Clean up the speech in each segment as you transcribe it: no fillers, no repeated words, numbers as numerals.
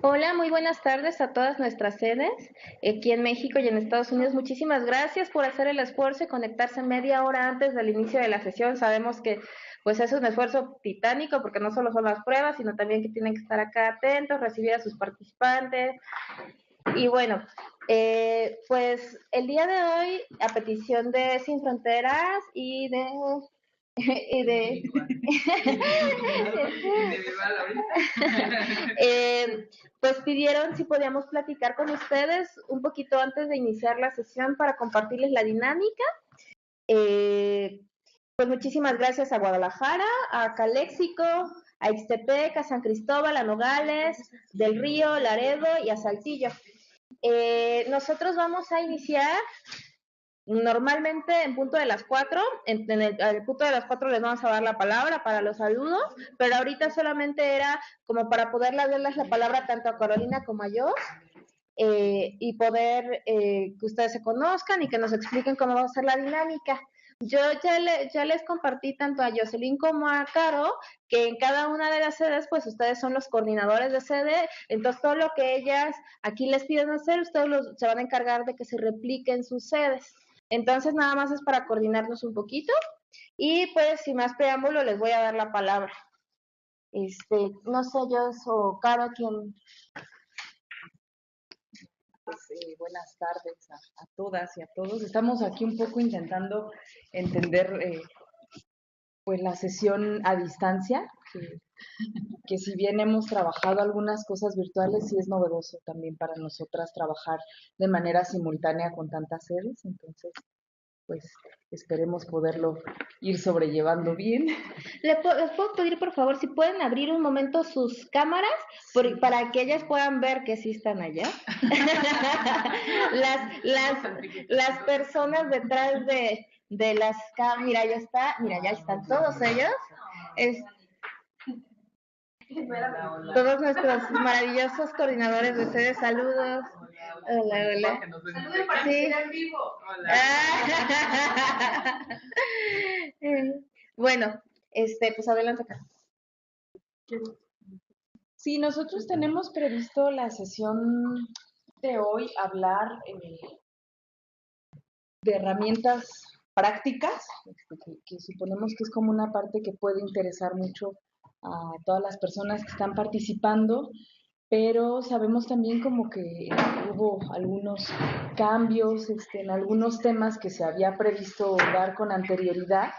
Hola, muy buenas tardes a todas nuestras sedes aquí en México y en Estados Unidos. Muchísimas gracias por hacer el esfuerzo y conectarse media hora antes del inicio de la sesión. Sabemos que pues es un esfuerzo titánico porque no solo son las pruebas, sino también que tienen que estar acá atentos, recibir a sus participantes. Y bueno, pues el día de hoy, a petición de Sin Fronteras y de y de eh, pues pidieron si podíamos platicar con ustedes un poquito antes de iniciar la sesión para compartirles la dinámica. Eh, pues muchísimas gracias a Guadalajara, a Caléxico, a Ixtepec, a San Cristóbal, a Nogales, Del Río, Laredo y a Saltillo. Nosotros vamos a iniciar normalmente en punto de las 4, al punto de las 4 les vamos a dar la palabra para los saludos, pero ahorita solamente era como para poder darles la palabra tanto a Carolina como a yo, y poder que ustedes se conozcan y que nos expliquen cómo va a ser la dinámica. Yo ya les compartí tanto a Jocelyn como a Caro que en cada una de las sedes, pues ustedes son los coordinadores de sede, entonces todo lo que ellas aquí les piden hacer, se van a encargar de que se repliquen sus sedes. Entonces nada más es para coordinarnos un poquito y pues sin más preámbulo les voy a dar la palabra. No sé yo o Caro quien. Buenas tardes a todas y a todos. Estamos aquí un poco intentando entender pues la sesión a distancia, que si bien hemos trabajado algunas cosas virtuales, sí es novedoso también para nosotras trabajar de manera simultánea con tantas sedes, entonces pues esperemos poderlo ir sobrellevando bien. Les puedo pedir, por favor, si pueden abrir un momento sus cámaras para que ellas puedan ver que sí están allá. las personas detrás de las cámaras, mira, ya están todos ellos. Es, Todos nuestros maravillosos coordinadores de sede, saludos. Hola, hola. Sí. Bueno, pues adelante acá. Sí, nosotros tenemos previsto la sesión de hoy hablar de herramientas prácticas, que suponemos que es como una parte que puede interesar mucho a todas las personas que están participando, pero sabemos también como que hubo algunos cambios en algunos temas que se había previsto dar con anterioridad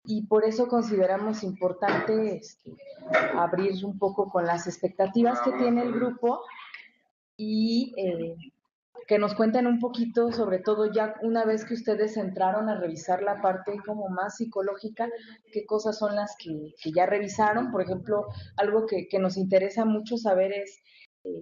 y por eso consideramos importante abrir un poco con las expectativas que tiene el grupo y que nos cuenten un poquito, sobre todo ya una vez que ustedes entraron a revisar la parte como más psicológica, qué cosas son las que ya revisaron. Por ejemplo, algo que nos interesa mucho saber es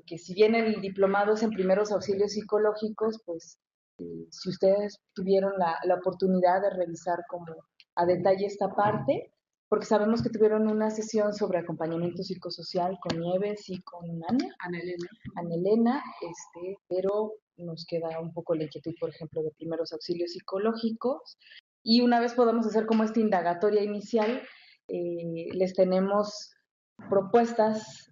que si bien el diplomado es en primeros auxilios psicológicos, pues si ustedes tuvieron la oportunidad de revisar como a detalle esta parte, porque sabemos que tuvieron una sesión sobre acompañamiento psicosocial con Nieves y con Ana Elena, pero nos queda un poco la inquietud, por ejemplo, de primeros auxilios psicológicos. Y una vez podamos hacer como esta indagatoria inicial, les tenemos propuestas,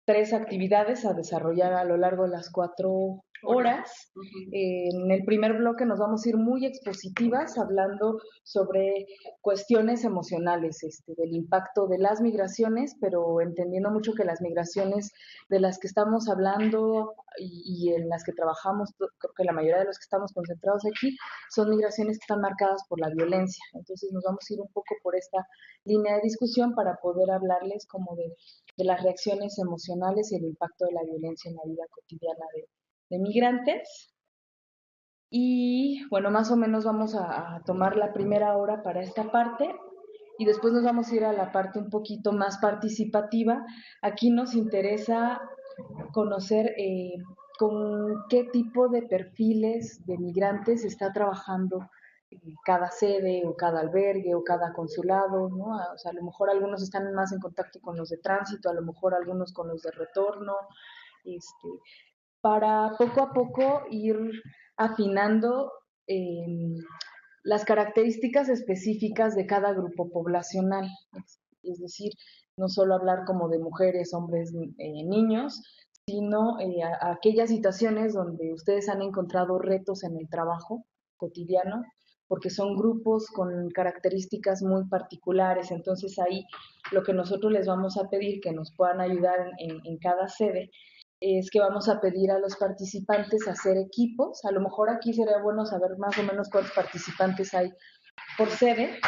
3 actividades a desarrollar a lo largo de las 4 horas. En el primer bloque nos vamos a ir muy expositivas hablando sobre cuestiones emocionales, del impacto de las migraciones, pero entendiendo mucho que las migraciones de las que estamos hablando y en las que trabajamos, creo que la mayoría de los que estamos concentrados aquí, son migraciones que están marcadas por la violencia. Entonces nos vamos a ir un poco por esta línea de discusión para poder hablarles como de las reacciones emocionales y el impacto de la violencia en la vida cotidiana de migrantes. Y bueno, más o menos vamos a tomar la primera hora para esta parte y después nos vamos a ir a la parte un poquito más participativa. Aquí nos interesa conocer con qué tipo de perfiles de migrantes está trabajando cada sede o cada albergue o cada consulado, ¿no? O sea, a lo mejor algunos están más en contacto con los de tránsito, a lo mejor algunos con los de retorno, este, para poco a poco ir afinando las características específicas de cada grupo poblacional. Es decir, no solo hablar como de mujeres, hombres, niños, sino a aquellas situaciones donde ustedes han encontrado retos en el trabajo cotidiano, porque son grupos con características muy particulares. Entonces ahí lo que nosotros les vamos a pedir que nos puedan ayudar en cada sede es que vamos a pedir a los participantes hacer equipos. A lo mejor aquí sería bueno saber más o menos cuántos participantes hay por sede,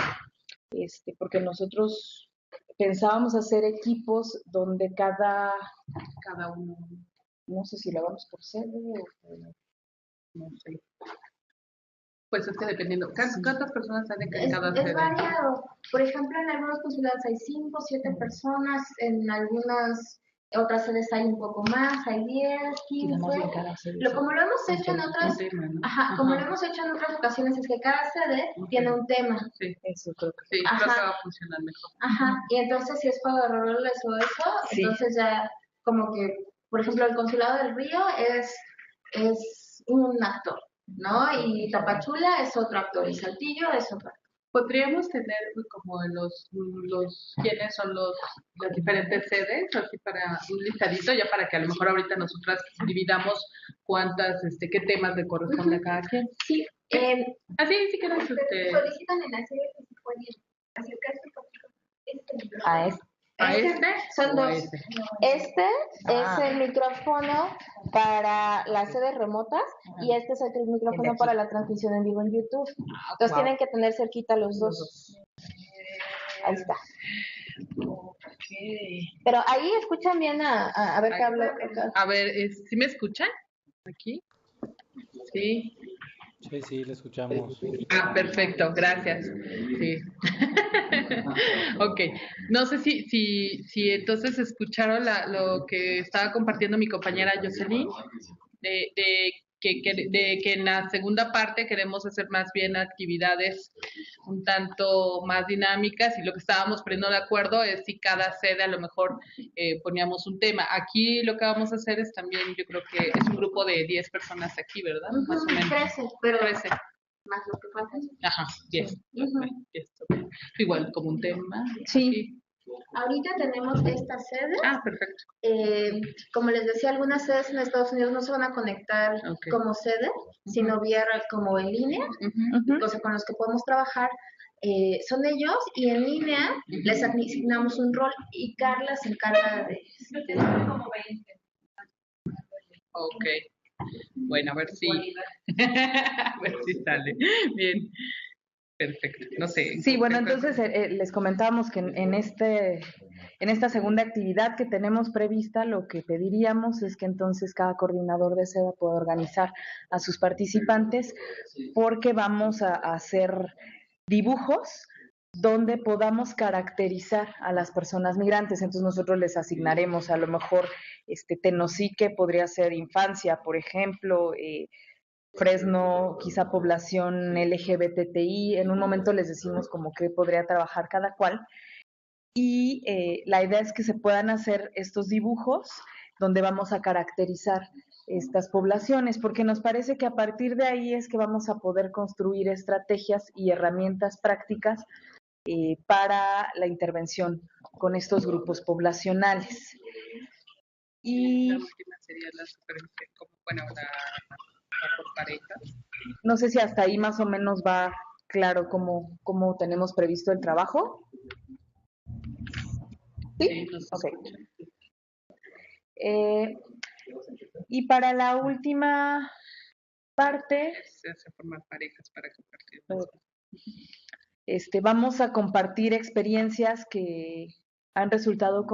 porque nosotros pensábamos hacer equipos donde cada uno, no sé si lo hagamos por sede o no sé. Pues es que dependiendo, ¿cuántas personas hay en cada Es sede? variado. Por ejemplo, en algunos consulados hay 5, 7 personas, en algunas otras sedes hay un poco más, hay 10, 15. Como lo hemos hecho en otras, como lo hemos hecho en otras ocasiones, es que cada sede tiene un tema. Sí, eso creo que sí, creo que va a funcionar mejor. Y entonces si es para roles o eso, entonces ya como que, por ejemplo, el Consulado del Río es un actor, ¿no? Y Tapachula es otro actor, y Saltillo es otro actor. Podríamos tener como los quiénes son las diferentes sedes, así para un listadito, ya para que a lo mejor ahorita nosotras dividamos cuántas, qué temas le corresponde a cada quien. Sí. Así, si quieres, solicitan en la serie que se puede acercarse ¿A este? Son dos. Este es el micrófono para las sedes remotas y este es el micrófono para la transmisión en vivo en YouTube. Entonces tienen que tener cerquita los dos. Ahí está. Pero ahí escuchan bien a ver qué habla. A ver, ¿sí me escuchan? ¿Aquí? Sí. Sí, le escuchamos. Perfecto, gracias. Sí. Ok, no sé si entonces escucharon lo que estaba compartiendo mi compañera Jocelyn, de que en la segunda parte queremos hacer más bien actividades un tanto más dinámicas, y lo que estábamos poniendo de acuerdo es si cada sede a lo mejor poníamos un tema. Aquí lo que vamos a hacer es también, yo creo que es un grupo de 10 personas aquí, ¿verdad? Más o menos. 13, pero 13. Más lo que faltan. Ajá, 10. Igual como un tema. Sí. Aquí. Ahorita tenemos esta sede. Perfecto. Como les decía, algunas sedes en Estados Unidos no se van a conectar como sede, sino vía como en línea. O sea, con los que podemos trabajar son ellos, y en línea les asignamos un rol y Carla se encarga de como 20. Ok. Bueno, a ver si sale. Bien. Perfecto. No sé. Sí, bueno, entonces les comentábamos que en esta segunda actividad que tenemos prevista, lo que pediríamos es que entonces cada coordinador de sede pueda organizar a sus participantes, porque vamos a hacer dibujos donde podamos caracterizar a las personas migrantes. Entonces nosotros les asignaremos a lo mejor Tenosique podría ser infancia, por ejemplo, Fresno, quizá población LGBTI. En un momento les decimos como que podría trabajar cada cual. Y la idea es que se puedan hacer estos dibujos donde vamos a caracterizar estas poblaciones, porque nos parece que a partir de ahí es que vamos a poder construir estrategias y herramientas prácticas para la intervención con estos grupos poblacionales. Y la última sería la supervisión, como, bueno, la por parejas. No sé si hasta ahí más o menos va claro cómo tenemos previsto el trabajo. ¿Sí? Ok. Y para la última parte, se hace formar parejas para compartir. Vamos a compartir experiencias que han resultado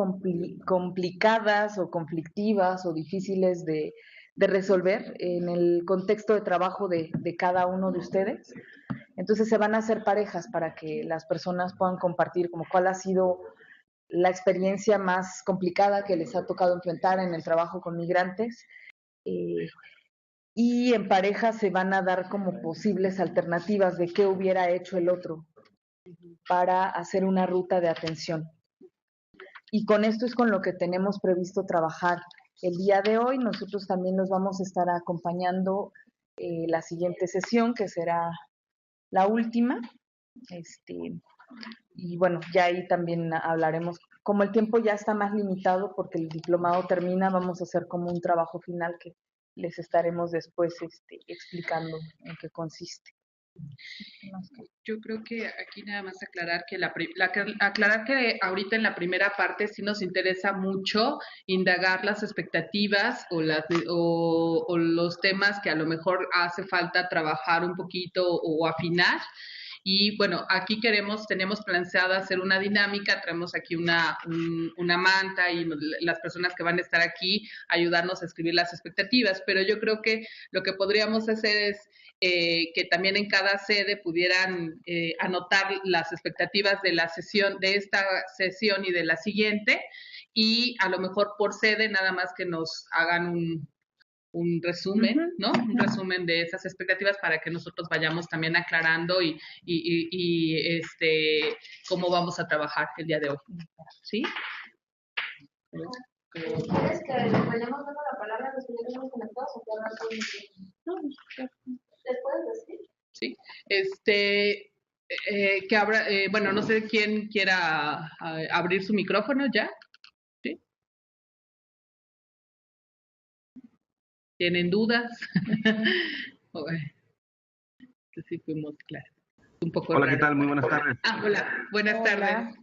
complicadas o conflictivas o difíciles de resolver en el contexto de trabajo de cada uno de ustedes. Entonces se van a hacer parejas para que las personas puedan compartir como cuál ha sido la experiencia más complicada que les ha tocado enfrentar en el trabajo con migrantes. Y en pareja se van a dar como posibles alternativas de qué hubiera hecho el otro para hacer una ruta de atención. Y con esto es con lo que tenemos previsto trabajar el día de hoy. Nosotros también nos vamos a estar acompañando la siguiente sesión, que será la última. Y bueno, ya ahí también hablaremos como el tiempo ya está más limitado porque el diplomado termina, vamos a hacer como un trabajo final que les estaremos después explicando en qué consiste. Yo creo que aquí nada más aclarar que aclarar que ahorita en la primera parte sí nos interesa mucho indagar las expectativas o los temas que a lo mejor hace falta trabajar un poquito o afinar. Y bueno, aquí tenemos planteada hacer una dinámica, traemos aquí una manta y las personas que van a estar aquí ayudarnos a escribir las expectativas, pero yo creo que lo que podríamos hacer es que también en cada sede pudieran anotar las expectativas de la sesión, de esta sesión y de la siguiente, y a lo mejor por sede nada más que nos hagan un resumen, ¿no? Un resumen de esas expectativas para que nosotros vayamos también aclarando y cómo vamos a trabajar el día de hoy. ¿Sí? ¿Quieres que vayamos dando la palabra a los que ya tenemos conectados o que hablan con ¿les puedes decir? Sí. Que habrá, bueno, no sé quién quiera abrir su micrófono ya. ¿Sí? ¿Tienen dudas? Sí, fuimos claros. Un poco Hola, raro. ¿qué tal? Muy buenas tardes. Hola, buenas tardes.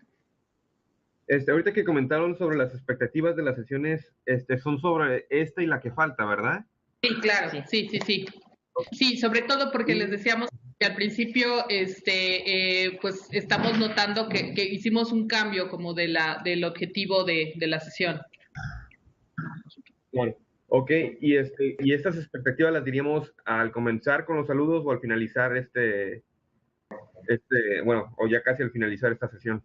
Ahorita que comentaron sobre las expectativas de las sesiones, son sobre esta y la que falta, ¿verdad? Sí, claro, sí. Sí, sobre todo porque les decíamos que al principio, pues estamos notando que hicimos un cambio como del objetivo de la sesión. Bueno, ok, y estas expectativas las diríamos al comenzar con los saludos o al finalizar bueno, o ya casi al finalizar esta sesión.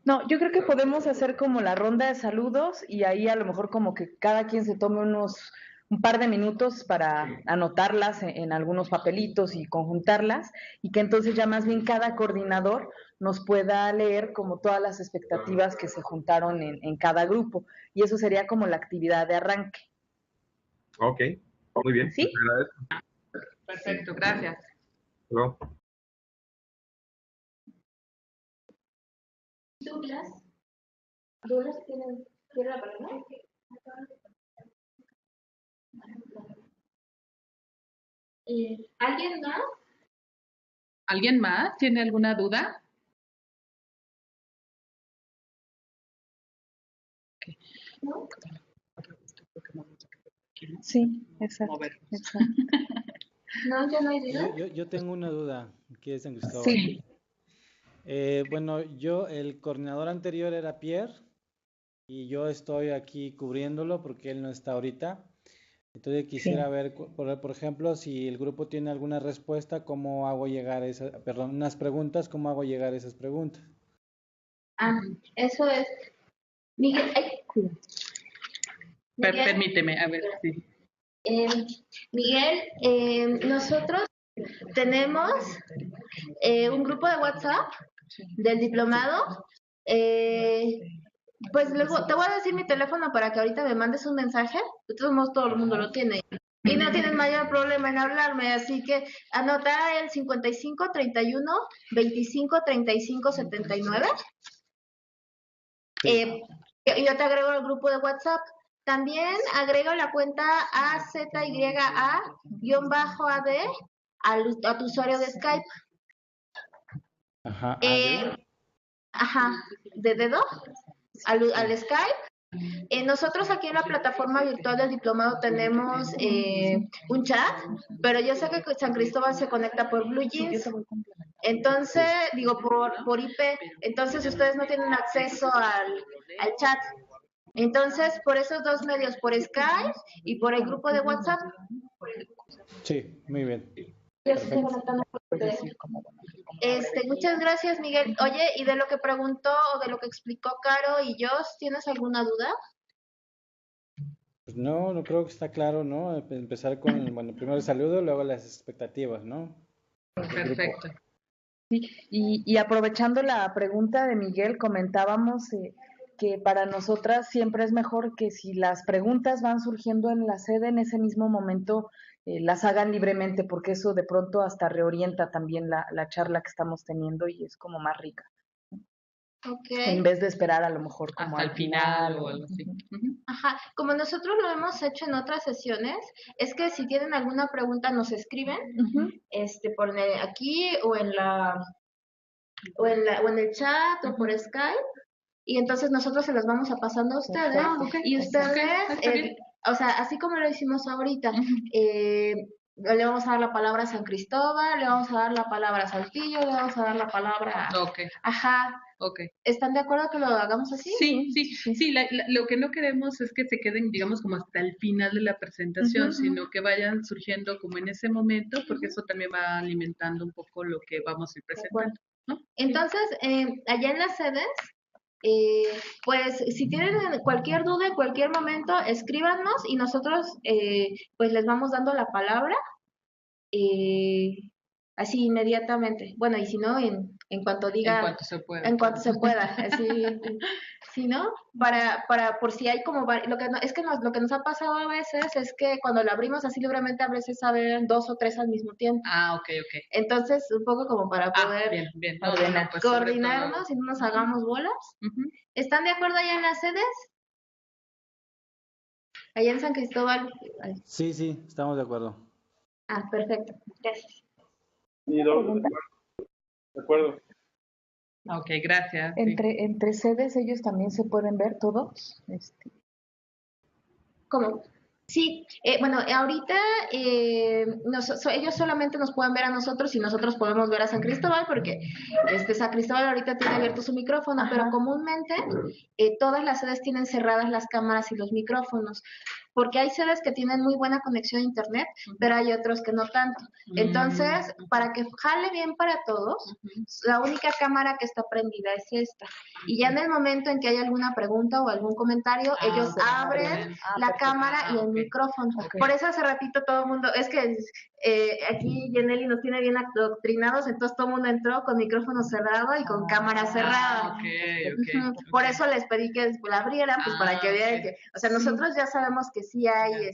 No, yo creo que podemos hacer como la ronda de saludos y ahí a lo mejor como que cada quien se tome un par de minutos para anotarlas en algunos papelitos y conjuntarlas y que entonces ya más bien cada coordinador nos pueda leer como todas las expectativas que se juntaron en cada grupo y eso sería como la actividad de arranque. Ok, muy bien. ¿Sí? Te agradezco. Perfecto, gracias. No. ¿Douglas tiene la palabra? ¿Alguien más? ¿Alguien más tiene alguna duda? ¿No? Sí, exacto. No, ya no hay duda. Yo tengo una duda, aquí es San Cristóbal. Sí. Bueno, el coordinador anterior era Pierre y yo estoy aquí cubriéndolo porque él no está ahorita. Entonces quisiera ver, por ejemplo, si el grupo tiene alguna respuesta, ¿cómo hago llegar unas preguntas, cómo hago llegar esas preguntas? Eso es. Miguel, Permíteme, a ver, sí. Miguel, nosotros tenemos un grupo de WhatsApp del diplomado. Pues luego te voy a decir mi teléfono para que ahorita me mandes un mensaje. De todos modos, todo el mundo lo tiene. Y no tienen mayor problema en hablarme, así que anota el 55 31 25 35 79. Y yo te agrego al grupo de WhatsApp. También agrego la cuenta AZYA-AD a tu usuario de Skype. Ajá, De dedo al Skype. Nosotros aquí en la plataforma virtual del diplomado tenemos un chat, pero yo sé que San Cristóbal se conecta por Blue Jeans. Entonces, digo, por IP, entonces ustedes no tienen acceso al chat. Entonces, por esos dos medios, por Skype y por el grupo de WhatsApp. Sí, muy bien. Muchas gracias, Miguel. Oye, ¿y de lo que preguntó o de lo que explicó Caro y Jos, tienes alguna duda? Pues no creo que está claro, ¿no? Empezar con, bueno, primero el saludo, luego las expectativas, ¿no? Perfecto. Sí, y aprovechando la pregunta de Miguel, comentábamos que para nosotras siempre es mejor que si las preguntas van surgiendo en la sede, en ese mismo momento las hagan libremente, porque eso de pronto hasta reorienta también la charla que estamos teniendo y es como más rica. en vez de esperar a lo mejor como hasta el final o algo así. Ajá, como nosotros lo hemos hecho en otras sesiones, es que si tienen alguna pregunta nos escriben, por aquí o en o en el chat o por Skype, y entonces nosotros se las vamos a pasando a ustedes, y ustedes, o sea, así como lo hicimos ahorita, le vamos a dar la palabra a San Cristóbal, le vamos a dar la palabra a Saltillo, le vamos a dar la palabra ajá. ¿Están de acuerdo que lo hagamos así? Sí, lo que no queremos es que se queden, digamos, como hasta el final de la presentación, sino que vayan surgiendo como en ese momento, porque eso también va alimentando un poco lo que vamos a ir presentando, ¿no? Entonces, allá en las sedes, pues si tienen cualquier duda en cualquier momento, escríbanos y nosotros pues les vamos dando la palabra así inmediatamente. Bueno, y si no, en cuanto diga, en cuanto se pueda. En cuanto se pueda, así, ¿sí, no? Por si hay como, lo que lo que nos ha pasado a veces es que cuando lo abrimos así libremente, a veces saben 2 o 3 al mismo tiempo. Ok. Entonces, un poco como para poder bien. pues, coordinarnos y no nos hagamos bolas. ¿Están de acuerdo allá en las sedes? Allá en San Cristóbal. Sí, estamos de acuerdo. Perfecto. Gracias. De acuerdo. Ok, gracias. Entre sedes ellos también se pueden ver todos. ¿Cómo? Sí, bueno, ahorita ellos solamente nos pueden ver a nosotros y nosotros podemos ver a San Cristóbal porque San Cristóbal ahorita tiene abierto su micrófono, pero comúnmente todas las sedes tienen cerradas las cámaras y los micrófonos, porque hay sedes que tienen muy buena conexión a internet, pero hay otros que no tanto. Entonces, para que jale bien para todos, la única cámara que está prendida es esta. Y ya en el momento en que hay alguna pregunta o algún comentario, ellos abren la cámara y el micrófono. Por eso hace ratito todo el mundo, es que aquí Yeneli nos tiene bien adoctrinados, entonces todo el mundo entró con micrófono cerrado y con cámara cerrada. Por eso les pedí que la abrieran, pues para que vean que, o sea, nosotros ya sabemos que sí hay,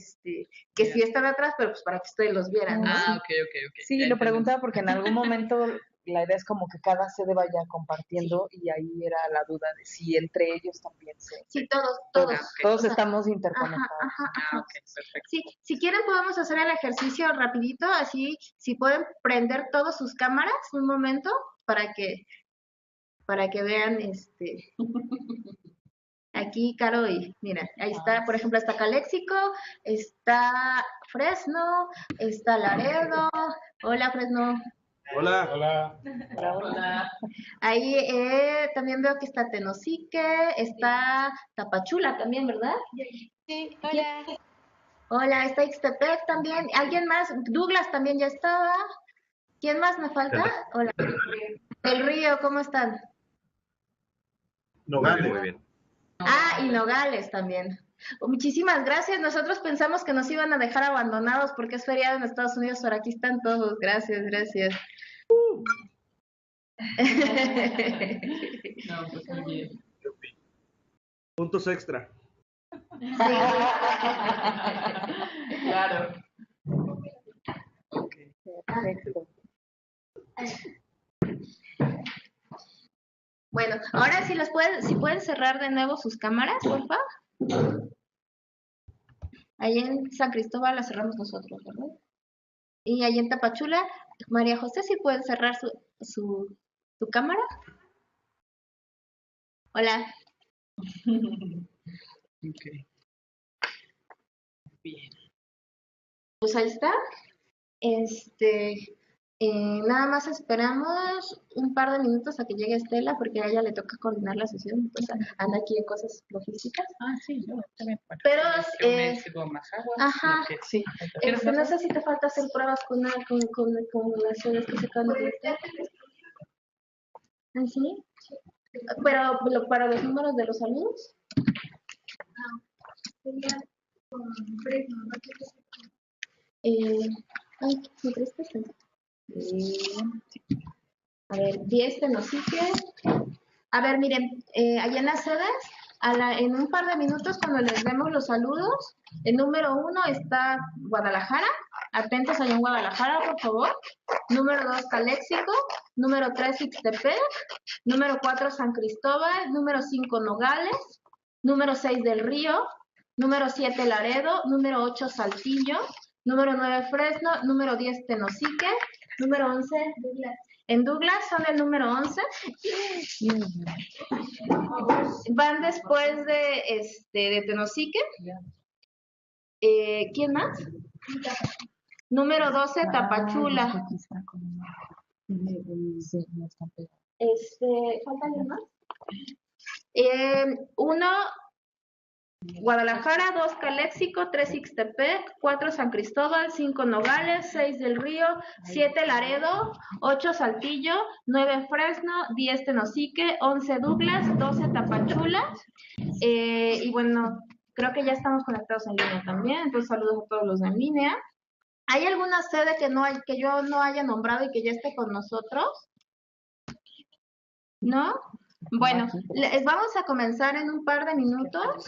que sí están atrás, pero pues para que ustedes los vieran, ¿no? Ok. Sí, lo preguntaba porque en algún momento la idea es como que cada sede vaya compartiendo y ahí era la duda de si entre ellos también se... Sí, todos. Todos estamos interconectados. Perfecto. Sí, si quieren podemos hacer el ejercicio rapidito, así, si pueden prender todas sus cámaras un momento para que vean aquí, Caro, y mira, ahí está, por ejemplo, está Caléxico, está Fresno, está Laredo. Hola, Fresno. Hola. Ahí también veo que está Tenosique, está Tapachula también, ¿verdad? Sí, hola. Hola, está Ixtepec también. ¿Alguien más? Douglas también ya estaba. ¿Quién más me falta? Hola. Del Río, ¿cómo están? Nogales. Muy bien. Y Nogales también. Muchísimas gracias. Nosotros pensamos que nos iban a dejar abandonados porque es feriado en Estados Unidos, pero aquí están todos. Gracias. No, pues muy bien. Puntos extra. Claro. Perfecto. Bueno, ahora sí si pueden cerrar de nuevo sus cámaras, por favor. Ahí en San Cristóbal la cerramos nosotros, ¿verdad? Y ahí en Tapachula, María José, ¿sí pueden cerrar su cámara? Hola. Ok. Bien. Pues ahí está. Nada más esperamos un par de minutos a que llegue Estela porque a ella le toca coordinar la sesión, pues anda aquí en cosas logísticas. Sí, yo también. Bueno, pero me sirvo más agua. Ajá. Sí. No sé si te falta hacer pruebas con las sedes que se acaban de conectar. ¿Sí? Pero para los números de los saludos. ¿Me prestas? A ver, 10 Tenosique. A ver, miren, allá en las sedes, en un par de minutos cuando les demos los saludos, el número 1 está Guadalajara, Atentos allá en Guadalajara, por favor. Número 2, Caléxico. Número 3, Ixtepec. Número 4, San Cristóbal. Número 5, Nogales. Número 6, Del Río. Número 7, Laredo. Número 8, Saltillo. Número 9, Fresno. Número 10, Tenosique. Número 11, Douglas. En Douglas son el número 11. Van después de Tenosique. ¿Quién más? Número 12, Tapachula. ¿Falta alguien más? 1, Guadalajara. 2, Caléxico. 3, Ixtepec. 4, San Cristóbal. 5, Nogales. 6, Del Río. 7, Laredo. 8, Saltillo. 9, Fresno. 10, Tenosique. 11, Douglas. 12, Tapachula. Y bueno, creo que ya estamos conectados en línea también. Entonces, saludos a todos los de en línea. ¿Hay alguna sede que yo no haya nombrado y que ya esté con nosotros? ¿No? Bueno, vamos a comenzar en un par de minutos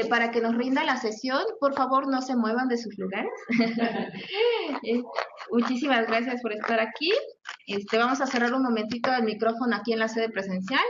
para que nos rinda la sesión. Por favor, no se muevan de sus lugares. Muchísimas gracias por estar aquí. Vamos a cerrar un momentito el micrófono aquí en la sede presencial.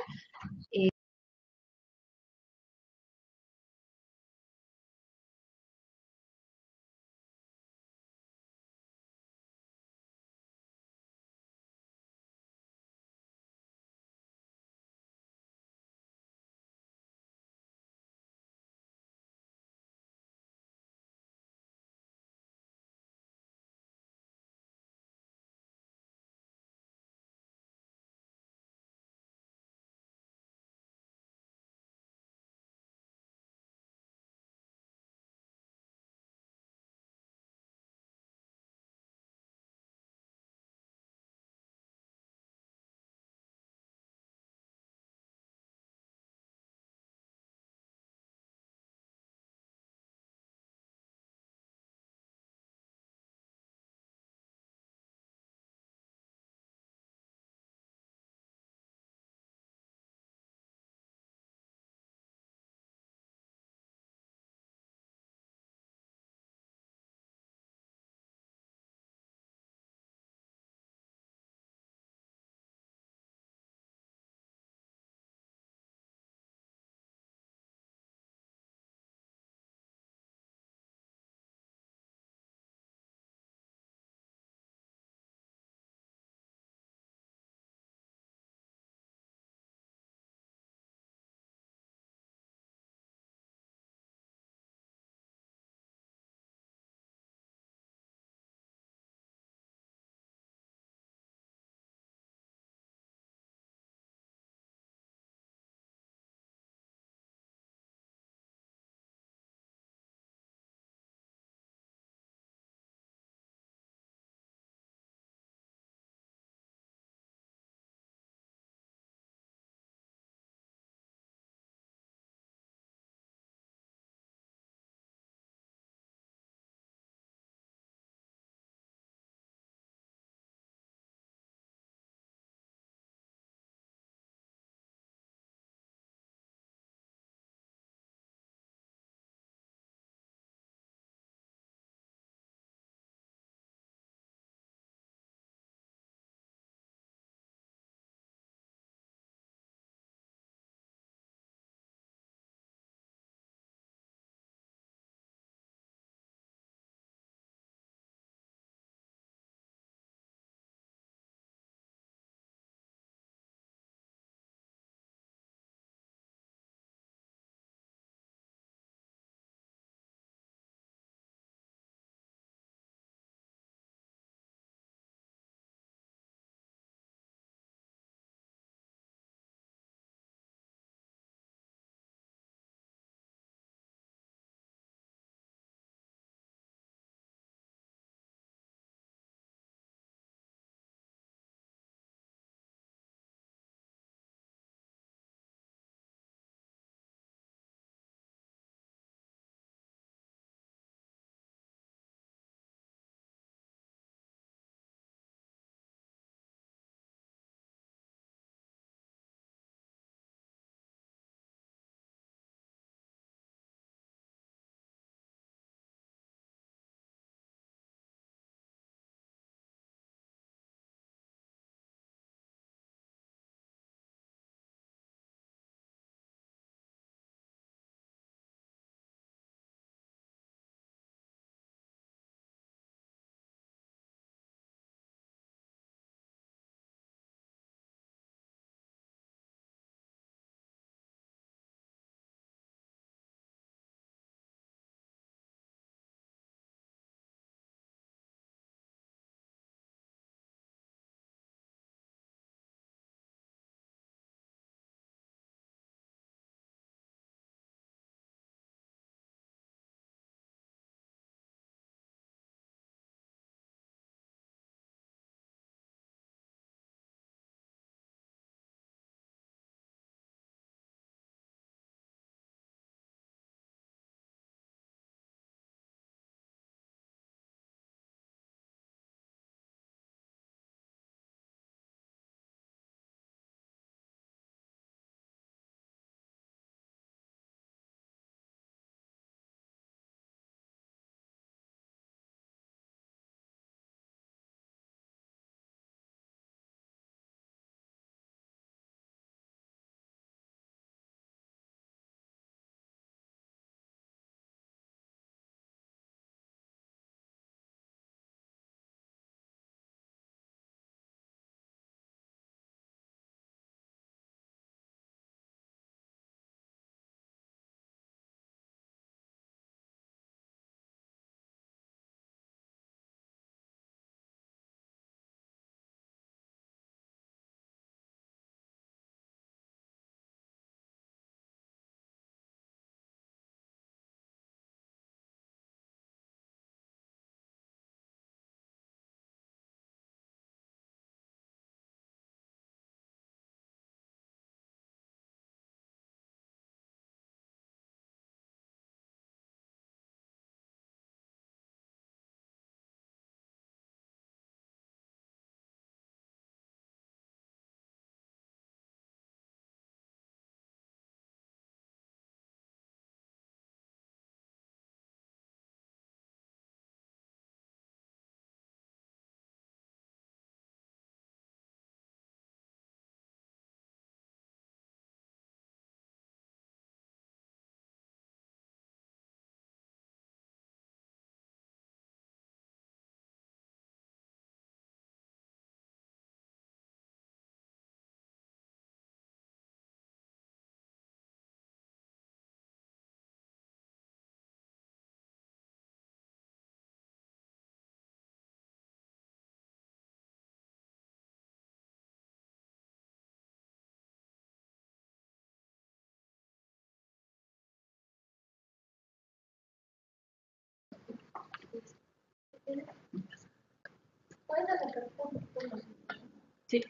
Sí.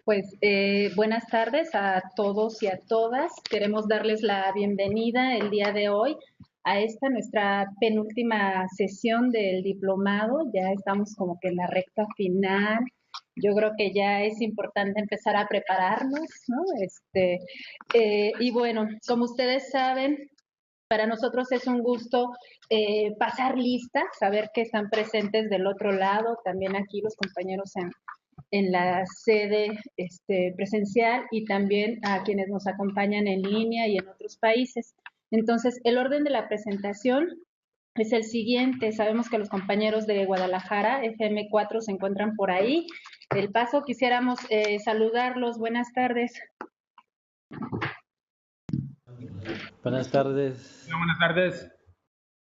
Pues buenas tardes a todos y a todas. Queremos darles la bienvenida el día de hoy a esta nuestra penúltima sesión del diplomado. Ya estamos como que en la recta final. Yo creo que ya es importante empezar a prepararnos, ¿no? Y bueno, como ustedes saben, para nosotros es un gusto pasar lista, saber que están presentes del otro lado, también aquí los compañeros en la sede presencial y también a quienes nos acompañan en línea y en otros países. Entonces, el orden de la presentación es el siguiente. Sabemos que los compañeros de Guadalajara, FM4, se encuentran por ahí. El paso, quisiéramos saludarlos. Buenas tardes. Buenas tardes. Buenas tardes.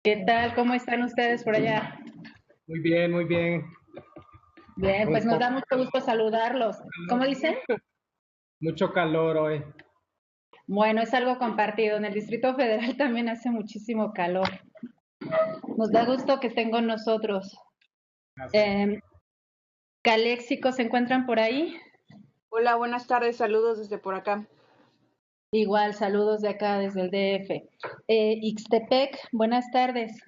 ¿Qué tal? ¿Cómo están ustedes por allá? Muy bien, muy bien. Bien, pues nos da mucho gusto saludarlos. ¿Cómo dicen? Mucho calor hoy. Bueno, es algo compartido. En el Distrito Federal también hace muchísimo calor. Nos da gusto que estén con nosotros. Caléxico, ¿se encuentran por ahí? Hola, buenas tardes, saludos desde por acá. Igual, saludos de acá desde el DF. Ixtepec, buenas tardes.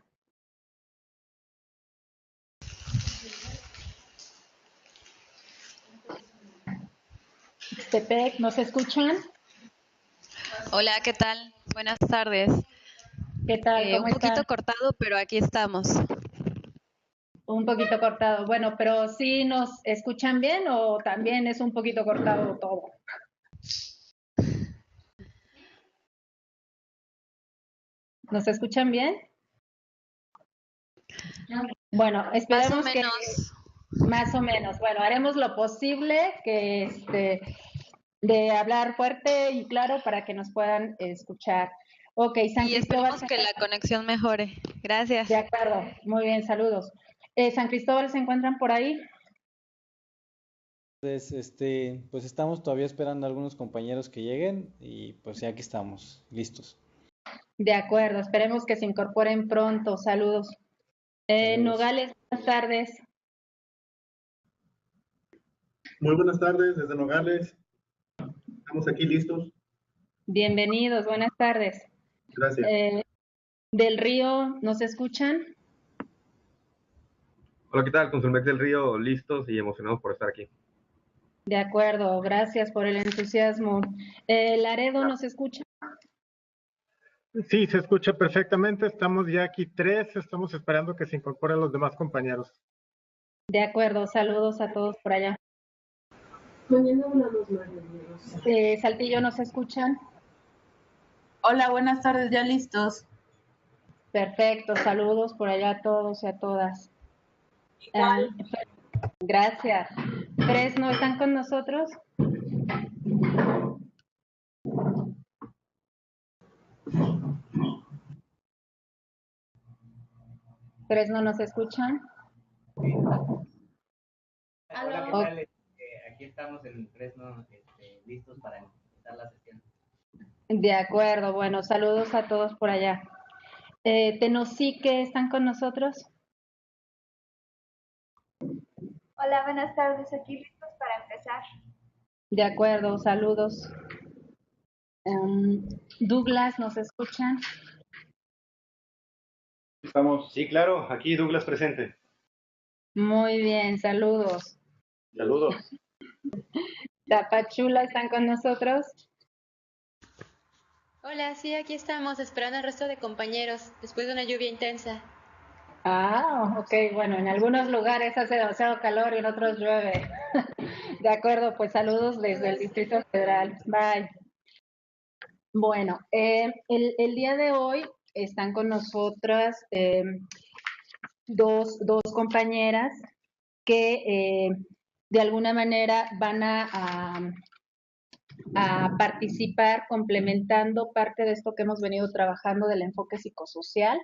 Ixtepec, ¿nos escuchan? Hola, ¿qué tal? Buenas tardes. ¿Qué tal? ¿Cómo Un poquito están? cortado, pero aquí estamos. Un poquito cortado. Bueno, pero ¿sí nos escuchan bien o también es un poquito cortado todo? ¿Nos escuchan bien? Bueno, esperemos que más o menos. Bueno, haremos lo posible que de hablar fuerte y claro para que nos puedan escuchar. Ok, San Y Cristóbal. esperemos que la conexión mejore. Gracias. De acuerdo, muy bien, saludos. San Cristóbal, ¿se encuentran por ahí? Pues estamos todavía esperando a algunos compañeros que lleguen y pues ya aquí estamos, listos. De acuerdo, esperemos que se incorporen pronto. Saludos. Nogales, buenas tardes. Muy buenas tardes desde Nogales. Estamos aquí listos. Bienvenidos, buenas tardes. Gracias. Del Río, ¿nos escuchan? Hola, ¿qué tal? Consulmex del Río, listos y emocionados por estar aquí. De acuerdo, gracias por el entusiasmo. Laredo, ¿nos escucha? Sí, se escucha perfectamente. Estamos ya aquí 3. Estamos esperando que se incorporen los demás compañeros. De acuerdo, saludos a todos por allá. Mañana hablamos más. Saltillo, ¿nos escuchan? Hola, buenas tardes, ya listos. Perfecto, saludos por allá a todos y a todas. Gracias. Fresno, ¿están con nosotros? Fresno, ¿nos escuchan? Hola, ¿qué tal? Aquí estamos en Fresno, listos para empezar la sesión. De acuerdo, bueno, saludos a todos por allá. Tenosique, ¿están con nosotros? Hola, buenas tardes, aquí listos para empezar. De acuerdo, saludos. Douglas, ¿nos escuchan? Estamos, sí, claro, aquí Douglas presente. Muy bien, saludos. Saludos. Tapachula, ¿están con nosotros? Hola, sí, aquí estamos esperando al resto de compañeros después de una lluvia intensa. Ah, ok, bueno, en algunos lugares hace demasiado calor y en otros llueve. De acuerdo, pues saludos desde el Distrito Federal. Bye. Bueno, el día de hoy están con nosotras dos compañeras que de alguna manera van a participar complementando parte de esto que hemos venido trabajando del enfoque psicosocial.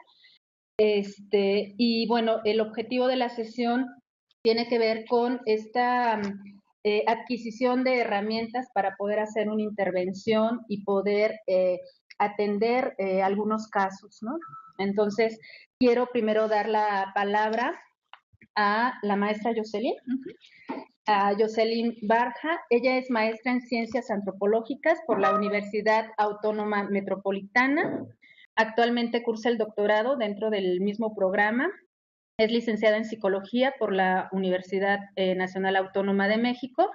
Y bueno, el objetivo de la sesión tiene que ver con esta adquisición de herramientas para poder hacer una intervención y poder atender algunos casos, ¿no? Entonces, quiero primero dar la palabra a la maestra Jocelyn. A Jocelyn Barja. Ella es maestra en Ciencias Antropológicas por la Universidad Autónoma Metropolitana. Actualmente cursa el doctorado dentro del mismo programa. Es licenciada en Psicología por la Universidad Nacional Autónoma de México.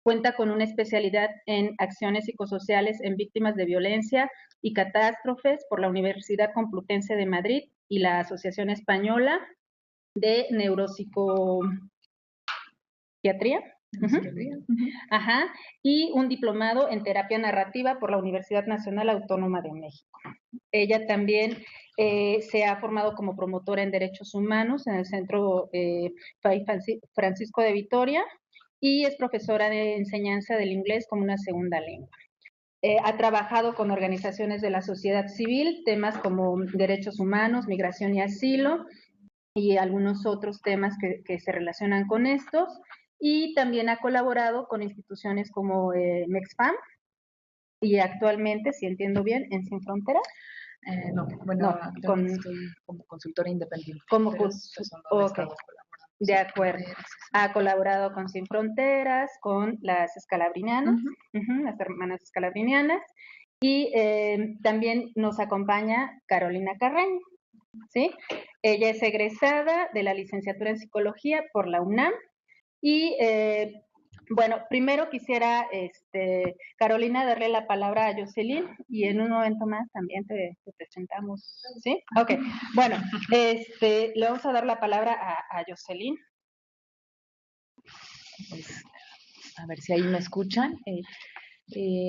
Cuenta con una especialidad en Acciones Psicosociales en Víctimas de Violencia y Catástrofes por la Universidad Complutense de Madrid y la Asociación Española de Neuropsiquiatría. Ajá, y un diplomado en terapia narrativa por la Universidad Nacional Autónoma de México. Ella también se ha formado como promotora en derechos humanos en el Centro Fray Francisco de Vitoria y es profesora de enseñanza del inglés como una segunda lengua. Ha trabajado con organizaciones de la sociedad civil, temas como derechos humanos, migración y asilo, y algunos otros temas que se relacionan con estos, y también ha colaborado con instituciones como Mexfam, y actualmente, si entiendo bien, en Sin Fronteras. Estoy como consultora independiente. Como consultora. De acuerdo. Ha colaborado con Sin Fronteras, con las escalabrinianas, las hermanas escalabrinianas, y también nos acompaña Carolina Carreño, ¿sí? Ella es egresada de la licenciatura en Psicología por la UNAM y, bueno, primero quisiera, Carolina, darle la palabra a Jocelyn y en un momento más también te presentamos, ¿sí? Ok, bueno, le vamos a dar la palabra a Jocelyn. Pues, a ver si ahí me escuchan.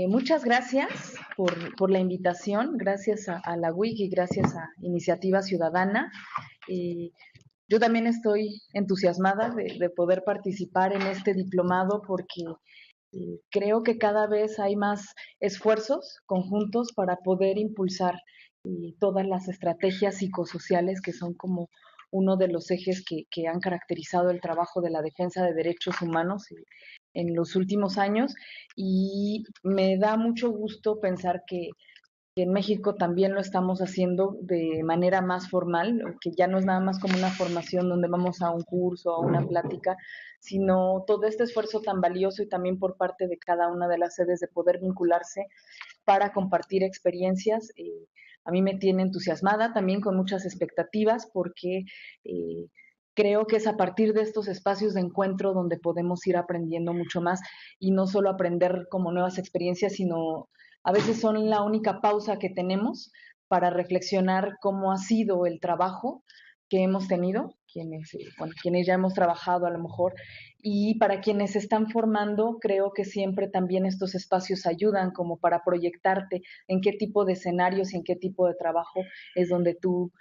Muchas gracias por la invitación, gracias a la WIC y gracias a Iniciativa Ciudadana. Yo también estoy entusiasmada de poder participar en este diplomado porque creo que cada vez hay más esfuerzos conjuntos para poder impulsar todas las estrategias psicosociales que son como uno de los ejes que han caracterizado el trabajo de la defensa de derechos humanos en los últimos años, y me da mucho gusto pensar que en México también lo estamos haciendo de manera más formal, que ya no es nada más como una formación donde vamos a un curso o a una plática, sino todo este esfuerzo tan valioso y también por parte de cada una de las sedes de poder vincularse para compartir experiencias. A mí me tiene entusiasmada, también con muchas expectativas, porque creo que es a partir de estos espacios de encuentro donde podemos ir aprendiendo mucho más, y no solo aprender como nuevas experiencias, sino a veces son la única pausa que tenemos para reflexionar cómo ha sido el trabajo que hemos tenido, quienes ya hemos trabajado a lo mejor, y para quienes se están formando, creo que siempre también estos espacios ayudan como para proyectarte en qué tipo de escenarios y en qué tipo de trabajo es donde tú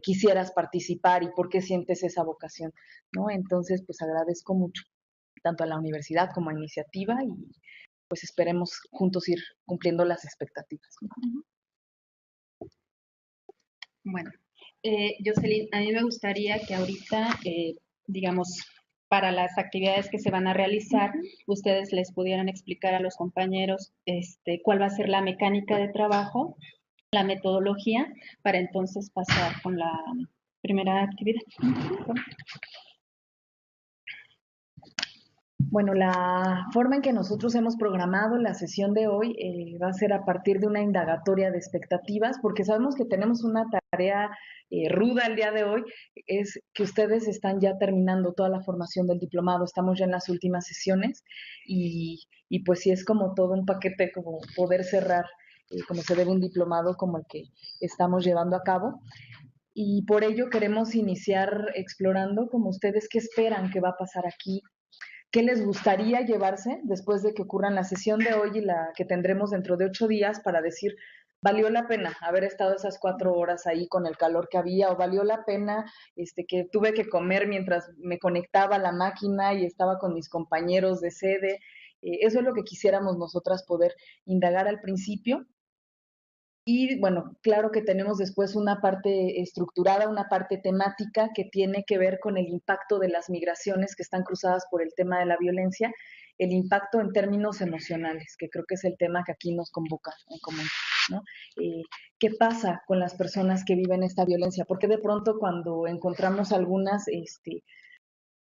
quisieras participar y por qué sientes esa vocación, ¿no? Entonces, pues agradezco mucho tanto a la universidad como a Iniciativa y pues esperemos juntos ir cumpliendo las expectativas. Bueno, Jocelyn, a mí me gustaría que ahorita, digamos, para las actividades que se van a realizar, ustedes les pudieran explicar a los compañeros cuál va a ser la mecánica de trabajo, la metodología, para entonces pasar con la primera actividad. Bueno, la forma en que nosotros hemos programado la sesión de hoy va a ser a partir de una indagatoria de expectativas, porque sabemos que tenemos una tarea ruda el día de hoy, es que ustedes están ya terminando toda la formación del diplomado, estamos ya en las últimas sesiones y pues sí es como todo un paquete, como poder cerrar como se debe un diplomado como el que estamos llevando a cabo. Y por ello queremos iniciar explorando como ustedes qué esperan que va a pasar aquí, qué les gustaría llevarse después de que ocurran la sesión de hoy y la que tendremos dentro de 8 días para decir, ¿valió la pena haber estado esas 4 horas ahí con el calor que había? ¿O valió la pena que tuve que comer mientras me conectaba a la máquina y estaba con mis compañeros de sede? Eso es lo que quisiéramos nosotras poder indagar al principio. Y bueno, claro que tenemos después una parte estructurada, una parte temática que tiene que ver con el impacto de las migraciones que están cruzadas por el tema de la violencia el impacto en términos emocionales, que creo que es el tema que aquí nos convoca en común, ¿no? ¿Qué pasa con las personas que viven esta violencia? Porque de pronto cuando encontramos algunas,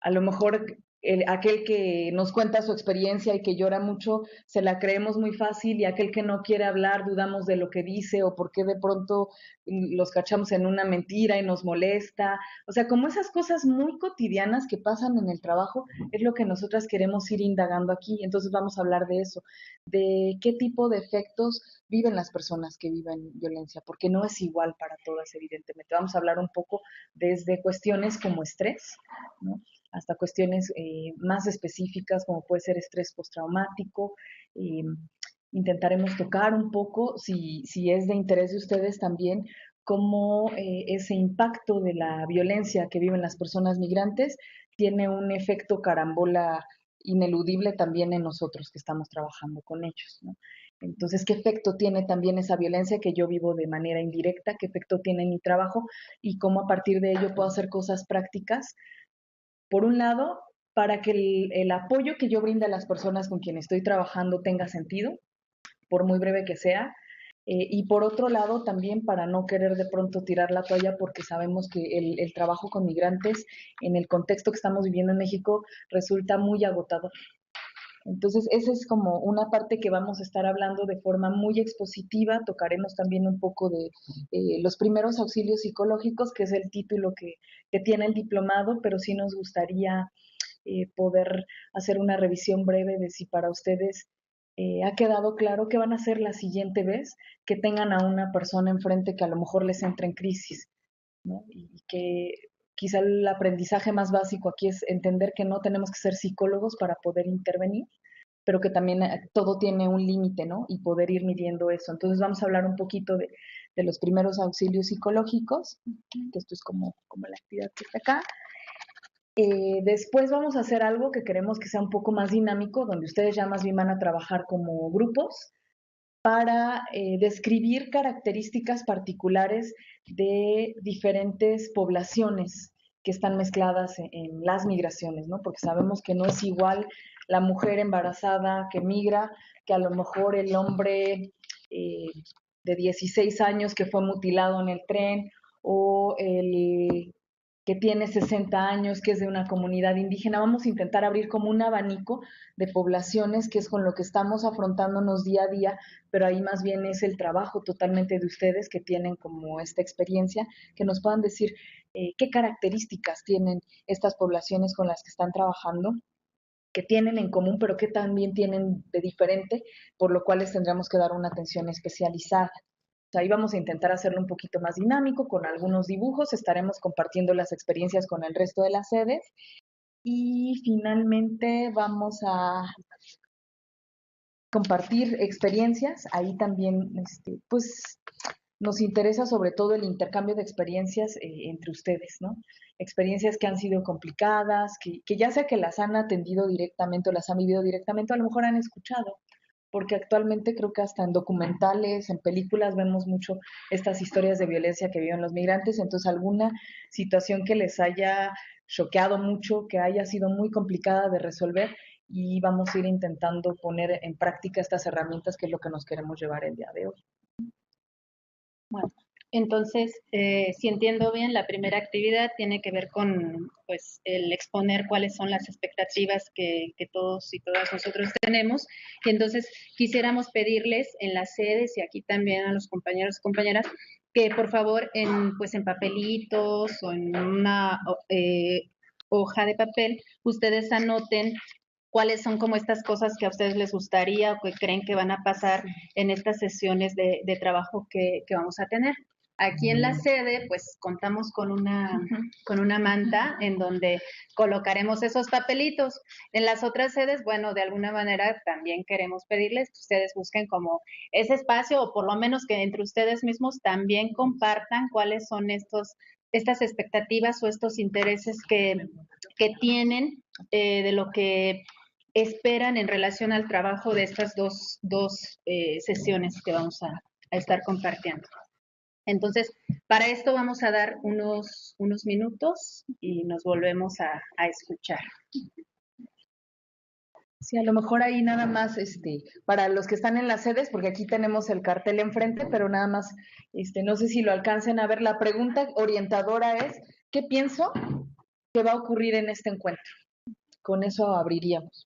a lo mejor aquel que nos cuenta su experiencia y que llora mucho, se la creemos muy fácil, y aquel que no quiere hablar, dudamos de lo que dice o por qué de pronto los cachamos en una mentira y nos molesta. O sea, como esas cosas muy cotidianas que pasan en el trabajo, es lo que nosotras queremos ir indagando aquí. Entonces vamos a hablar de eso, de qué tipo de efectos viven las personas que viven violencia, porque no es igual para todas, evidentemente. Vamos a hablar un poco desde cuestiones como estrés, ¿no?, hasta cuestiones más específicas como puede ser estrés postraumático. Intentaremos tocar un poco, si es de interés de ustedes también, cómo ese impacto de la violencia que viven las personas migrantes tiene un efecto carambola ineludible también en nosotros que estamos trabajando con ellos, ¿no? Entonces, ¿qué efecto tiene también esa violencia que yo vivo de manera indirecta? ¿Qué efecto tiene en mi trabajo? Y cómo a partir de ello puedo hacer cosas prácticas, por un lado, para que el apoyo que yo brinde a las personas con quienes estoy trabajando tenga sentido, por muy breve que sea, y por otro lado también para no querer de pronto tirar la toalla, porque sabemos que el trabajo con migrantes en el contexto que estamos viviendo en México resulta muy agotador. Entonces, esa es como una parte que vamos a estar hablando de forma muy expositiva. Tocaremos también un poco de los primeros auxilios psicológicos, que es el título que tiene el diplomado, pero sí nos gustaría poder hacer una revisión breve de si para ustedes ha quedado claro qué van a hacer la siguiente vez que tengan a una persona enfrente que a lo mejor les entra en crisis, ¿no? Y que quizá el aprendizaje más básico aquí es entender que no tenemos que ser psicólogos para poder intervenir, pero que también todo tiene un límite, ¿no? Y poder ir midiendo eso. Entonces vamos a hablar un poquito de los primeros auxilios psicológicos, que esto es como la actividad que está acá. Después vamos a hacer algo que queremos que sea un poco más dinámico, donde ustedes ya más bien van a trabajar como grupos para describir características particulares de diferentes poblaciones que están mezcladas en las migraciones, ¿no? Porque sabemos que no es igual la mujer embarazada que migra que a lo mejor el hombre de 16 años que fue mutilado en el tren, o el que tiene 60 años, que es de una comunidad indígena. Vamos a intentar abrir como un abanico de poblaciones, que es con lo que estamos afrontándonos día a día, pero ahí más bien es el trabajo totalmente de ustedes que tienen como esta experiencia, que nos puedan decir qué características tienen estas poblaciones con las que están trabajando, que tienen en común, pero que también tienen de diferente, por lo cual les tendremos que dar una atención especializada. Ahí vamos a intentar hacerlo un poquito más dinámico con algunos dibujos. Estaremos compartiendo las experiencias con el resto de las sedes. Y finalmente vamos a compartir experiencias. Ahí también, pues, nos interesa sobre todo el intercambio de experiencias entre ustedes, ¿no? Experiencias que han sido complicadas, que ya sea que las han atendido directamente o las han vivido directamente, a lo mejor han escuchado, porque actualmente creo que hasta en documentales, en películas, vemos mucho estas historias de violencia que viven los migrantes. Entonces, alguna situación que les haya choqueado mucho, que haya sido muy complicada de resolver, y vamos a ir intentando poner en práctica estas herramientas, que es lo que nos queremos llevar el día de hoy. Bueno, entonces, si entiendo bien, la primera actividad tiene que ver con, pues, el exponer cuáles son las expectativas que todos y todas nosotros tenemos. Y entonces quisiéramos pedirles en las sedes y aquí también a los compañeros y compañeras que por favor en papelitos o en una hoja de papel, ustedes anoten cuáles son como estas cosas que a ustedes les gustaría o que creen que van a pasar en estas sesiones de trabajo que vamos a tener. Aquí en la sede, pues contamos con una manta en donde colocaremos esos papelitos. En las otras sedes, bueno, de alguna manera también queremos pedirles que ustedes busquen como ese espacio, o por lo menos que entre ustedes mismos también compartan cuáles son estas expectativas o estos intereses que tienen de lo que esperan en relación al trabajo de estas dos sesiones que vamos a estar compartiendo. Entonces, para esto vamos a dar unos minutos y nos volvemos a escuchar. Sí, a lo mejor ahí nada más, para los que están en las sedes, porque aquí tenemos el cartel enfrente, pero nada más, no sé si lo alcancen a ver. La pregunta orientadora es, ¿qué pienso que va a ocurrir en este encuentro? Con eso abriríamos.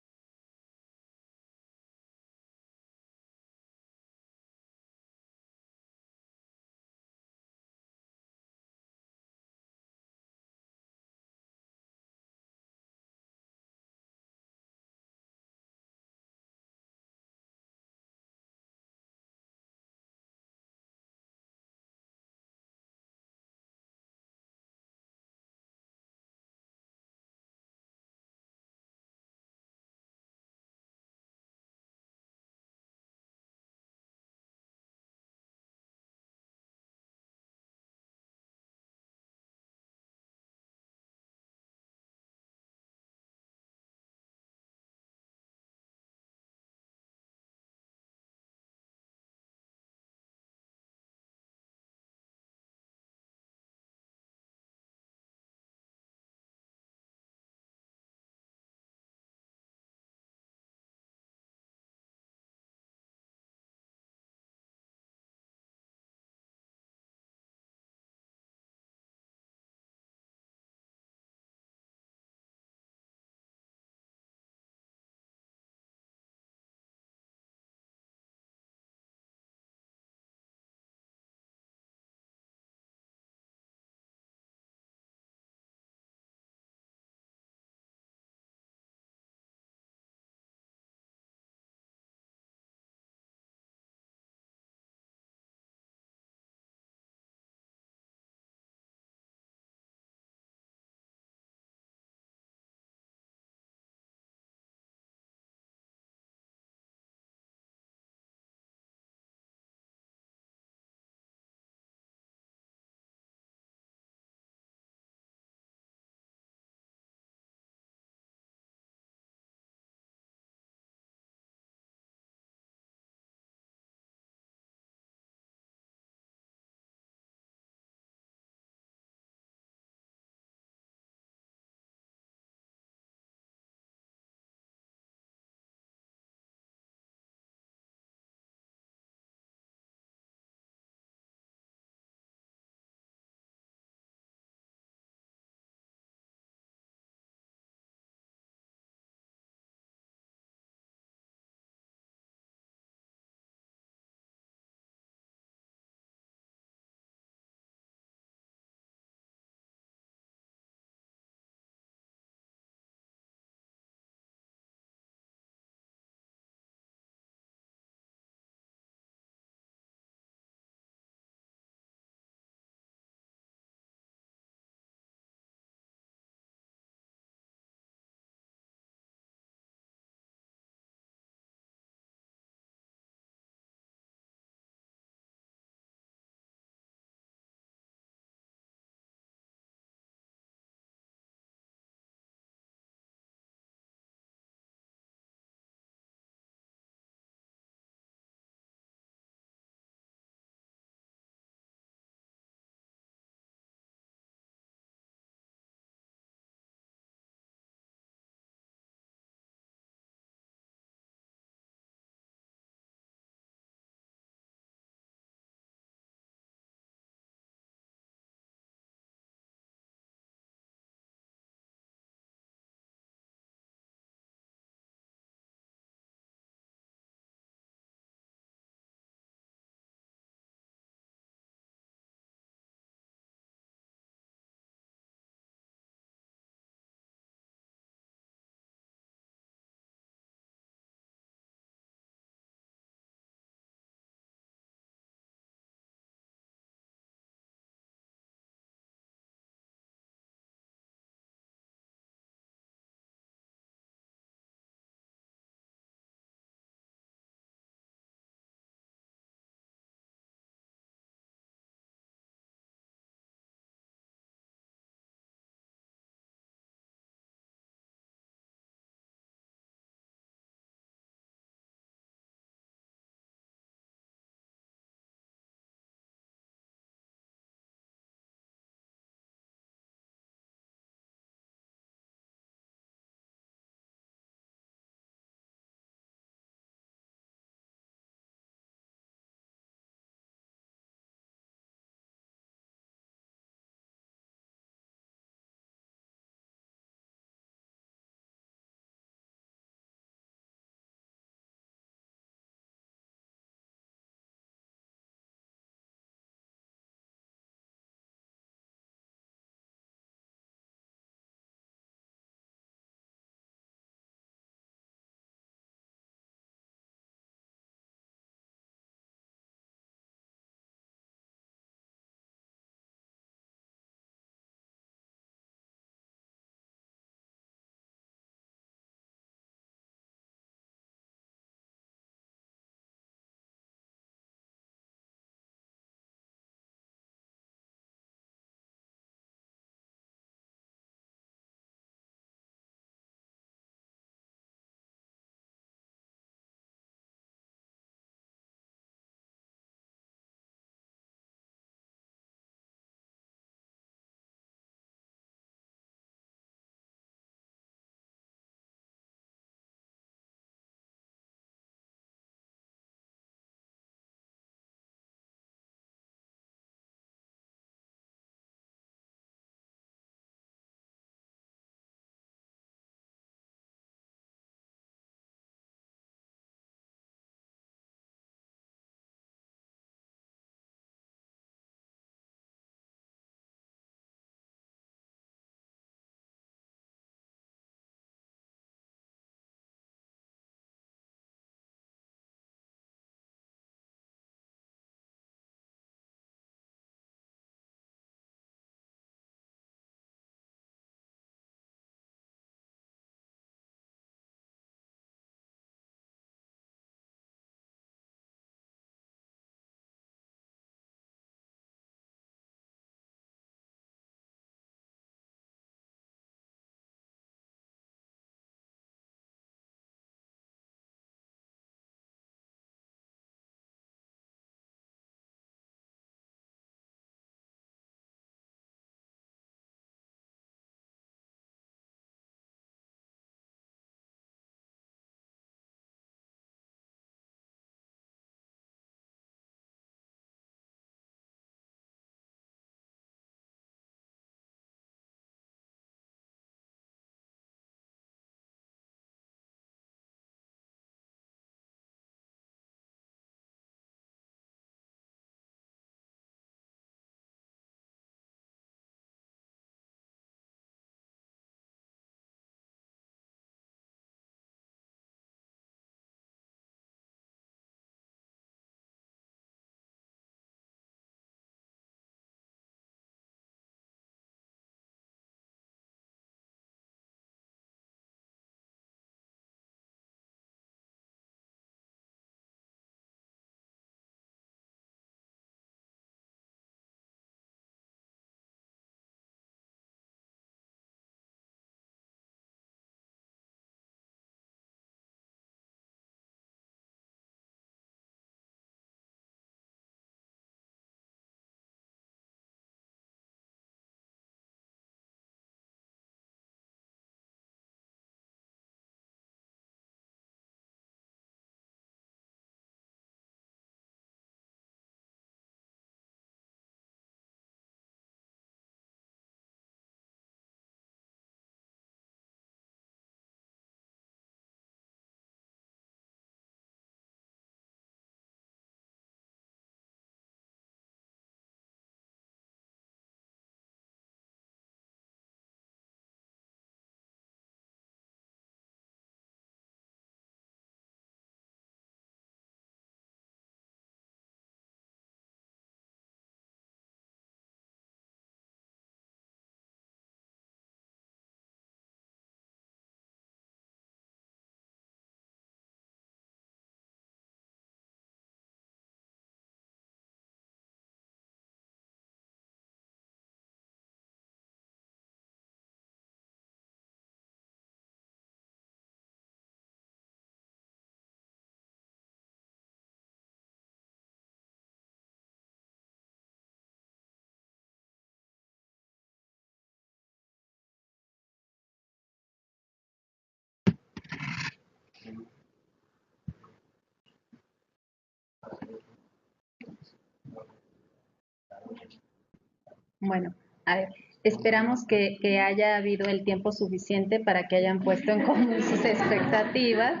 Bueno, a ver, esperamos que haya habido el tiempo suficiente para que hayan puesto en común sus expectativas.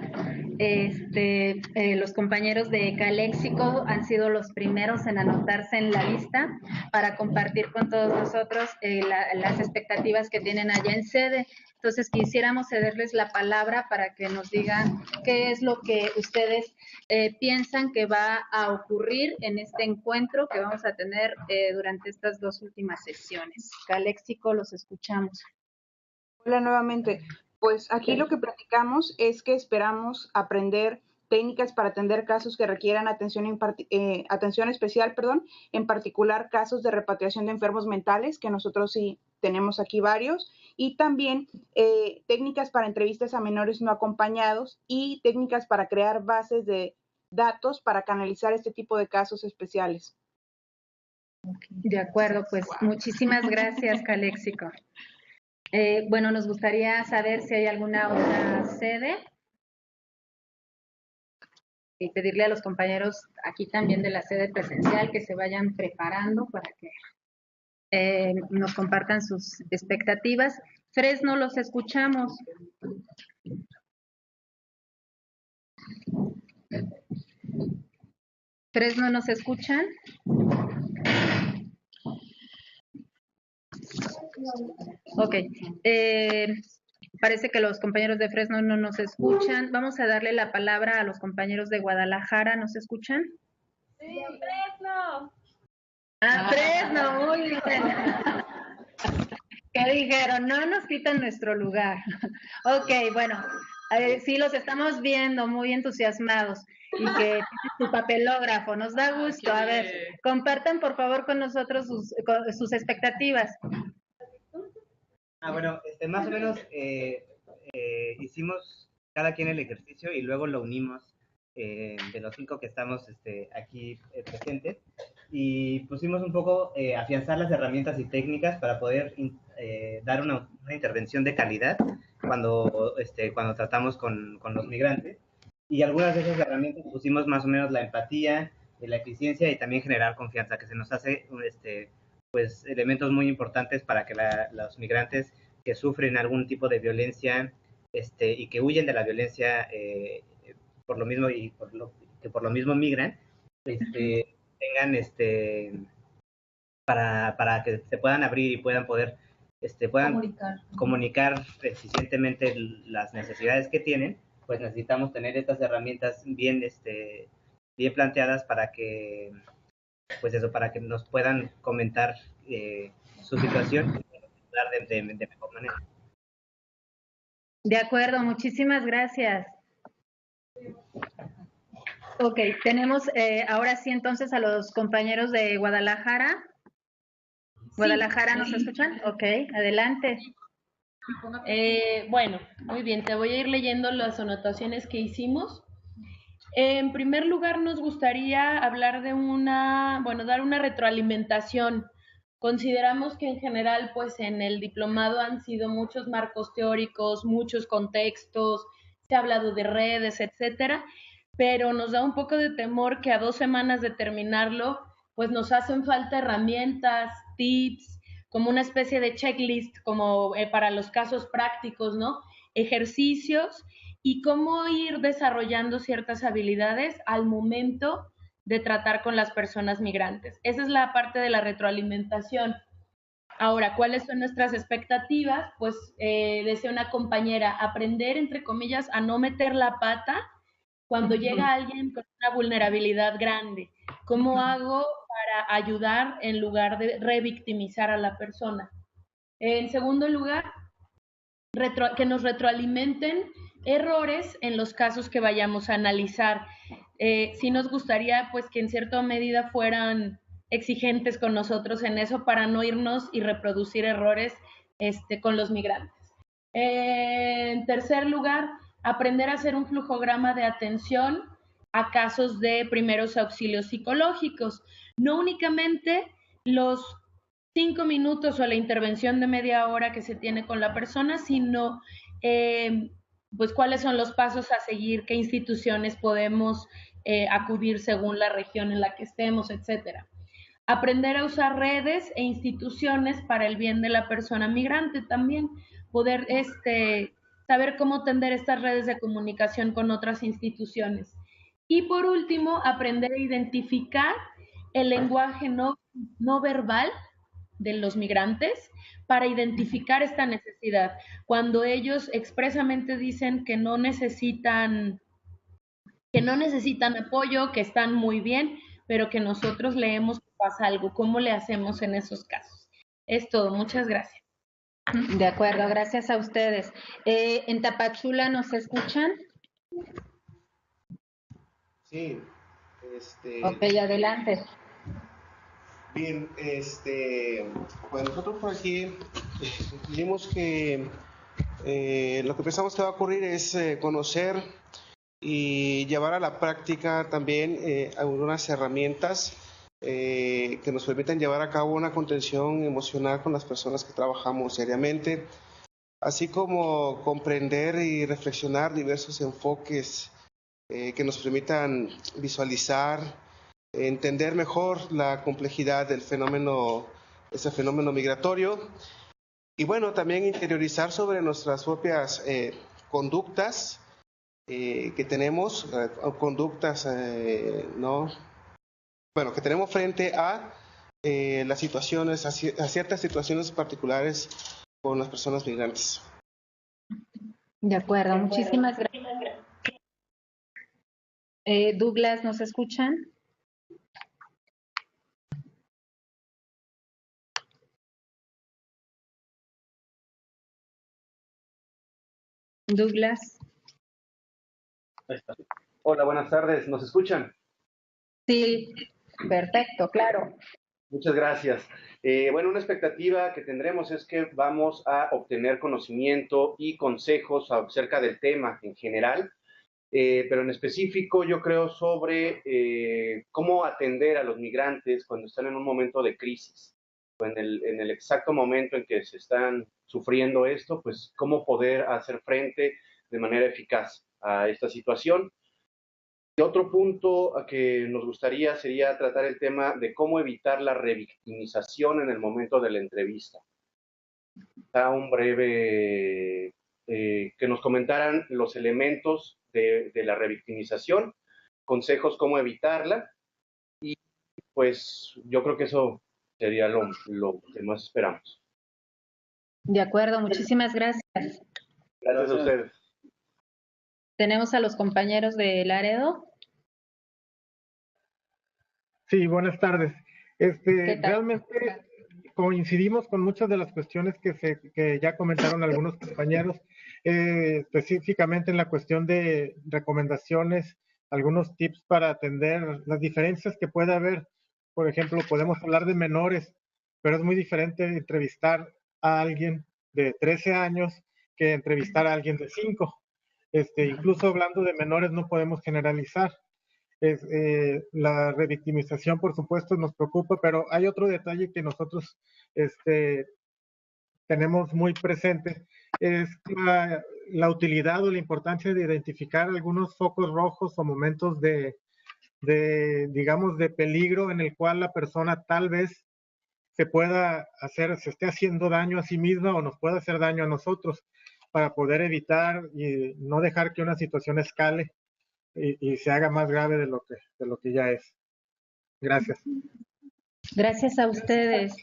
Los compañeros de Caléxico han sido los primeros en anotarse en la lista para compartir con todos nosotros las expectativas que tienen allá en sede. Entonces quisiéramos cederles la palabra para que nos digan qué es lo que ustedes piensan que va a ocurrir en este encuentro que vamos a tener durante estas 2 últimas sesiones. Caléxico, los escuchamos. Hola nuevamente. Pues aquí lo que platicamos es que esperamos aprender técnicas para atender casos que requieran atención especial, en particular casos de repatriación de enfermos mentales, que nosotros sí tenemos aquí varios, y también técnicas para entrevistas a menores no acompañados y técnicas para crear bases de datos para canalizar este tipo de casos especiales. De acuerdo, pues muchísimas gracias, Caléxico. Bueno, nos gustaría saber si hay alguna otra sede y pedirle a los compañeros aquí también de la sede presencial que se vayan preparando para que nos compartan sus expectativas. Fresno, los escuchamos. Fresno, ¿nos escuchan? Ok, parece que los compañeros de Fresno no nos escuchan. Vamos a darle la palabra a los compañeros de Guadalajara. ¿Nos escuchan? Sí, Fresno. Fresno, muy bien. ¿Qué dijeron? No nos quitan nuestro lugar. Ok, bueno, sí los estamos viendo muy entusiasmados y que tienen su papelógrafo. Nos da gusto. A ver, compartan por favor con nosotros sus expectativas. Bueno, más o menos hicimos cada quien el ejercicio y luego lo unimos de los 5 que estamos aquí presentes y pusimos un poco afianzar las herramientas y técnicas para poder dar una intervención de calidad cuando tratamos con los migrantes, y algunas de esas herramientas pusimos más o menos la empatía, la eficiencia y también generar confianza, que se nos hace pues elementos muy importantes para que los migrantes que sufren algún tipo de violencia y que huyen de la violencia por lo mismo y por lo mismo migran, tengan para que se puedan abrir y puedan comunicar eficientemente las necesidades que tienen. Pues necesitamos tener estas herramientas bien planteadas para que para que nos puedan comentar su situación y ayudar de mejor manera. De acuerdo, muchísimas gracias. Ok, tenemos ahora sí entonces a los compañeros de Guadalajara. ¿Guadalajara nos escuchan? Ok, adelante. Bueno, muy bien, te voy a ir leyendo las anotaciones que hicimos. En primer lugar, nos gustaría hablar de dar una retroalimentación. Consideramos que en general, pues en el diplomado han sido muchos marcos teóricos, muchos contextos, se ha hablado de redes, etcétera, pero nos da un poco de temor que a 2 semanas de terminarlo, pues nos hacen falta herramientas, tips, como una especie de checklist, como para los casos prácticos, ¿no? Ejercicios y cómo ir desarrollando ciertas habilidades al momento de tratar con las personas migrantes. Esa es la parte de la retroalimentación. Ahora, ¿cuáles son nuestras expectativas? Pues decía una compañera, aprender, entre comillas, a no meter la pata cuando llega alguien con una vulnerabilidad grande. ¿Cómo hago para ayudar en lugar de revictimizar a la persona? En segundo lugar, que nos retroalimenten errores en los casos que vayamos a analizar. Sí nos gustaría pues que en cierta medida fueran exigentes con nosotros en eso para no irnos y reproducir errores con los migrantes. En tercer lugar, aprender a hacer un flujograma de atención a casos de primeros auxilios psicológicos. No únicamente los 5 minutos o la intervención de media hora que se tiene con la persona, sino pues cuáles son los pasos a seguir, qué instituciones podemos acudir según la región en la que estemos, etcétera. Aprender a usar redes e instituciones para el bien de la persona migrante también, poder saber cómo tender estas redes de comunicación con otras instituciones. Y por último, aprender a identificar el lenguaje no verbal de los migrantes para identificar esta necesidad. Cuando ellos expresamente dicen que no necesitan apoyo, que están muy bien, pero que nosotros leemos que pasa algo. ¿Cómo le hacemos en esos casos? Es todo. Muchas gracias. De acuerdo, gracias a ustedes. ¿En Tapachula nos escuchan? Sí. Ok, adelante. Bien, pues nosotros por aquí vimos que lo que pensamos que va a ocurrir es conocer y llevar a la práctica también algunas herramientas que nos permitan llevar a cabo una contención emocional con las personas que trabajamos diariamente, así como comprender y reflexionar diversos enfoques que nos permitan visualizar, entender mejor la complejidad del fenómeno, ese fenómeno migratorio, y bueno, también interiorizar sobre nuestras propias conductas que tenemos, conductas que tenemos frente a las situaciones, a ciertas situaciones particulares con las personas migrantes. De acuerdo, muchísimas gracias. Douglas, ¿nos escuchan? Douglas. Hola, buenas tardes. ¿Nos escuchan? Sí, perfecto, claro. Muchas gracias. Bueno, una expectativa que tendremos es que vamos a obtener conocimiento y consejos acerca del tema en general, pero en específico yo creo sobre cómo atender a los migrantes cuando están en un momento de crisis, o en el exacto momento en que se están sufriendo esto, pues cómo poder hacer frente de manera eficaz a esta situación. Y otro punto que nos gustaría sería tratar el tema de cómo evitar la revictimización en el momento de la entrevista. Da un breve, que nos comentaran los elementos de la revictimización, consejos cómo evitarla, y pues yo creo que eso sería lo que más esperamos. De acuerdo, muchísimas gracias. Gracias a ustedes. Tenemos a los compañeros de Laredo. Sí, buenas tardes. Realmente coincidimos con muchas de las cuestiones que ya comentaron algunos compañeros, específicamente en la cuestión de recomendaciones, algunos tips para atender las diferencias que puede haber. Por ejemplo, podemos hablar de menores, pero es muy diferente entrevistar a alguien de 13 años que entrevistar a alguien de 5. Incluso hablando de menores no podemos generalizar. La revictimización, por supuesto, nos preocupa, pero hay otro detalle que nosotros tenemos muy presente, es la utilidad o la importancia de identificar algunos focos rojos o momentos digamos, de peligro en el cual la persona tal vez se esté haciendo daño a sí misma o nos pueda hacer daño a nosotros, para poder evitar y no dejar que una situación escale y se haga más grave de lo que ya es. Gracias. Gracias a ustedes.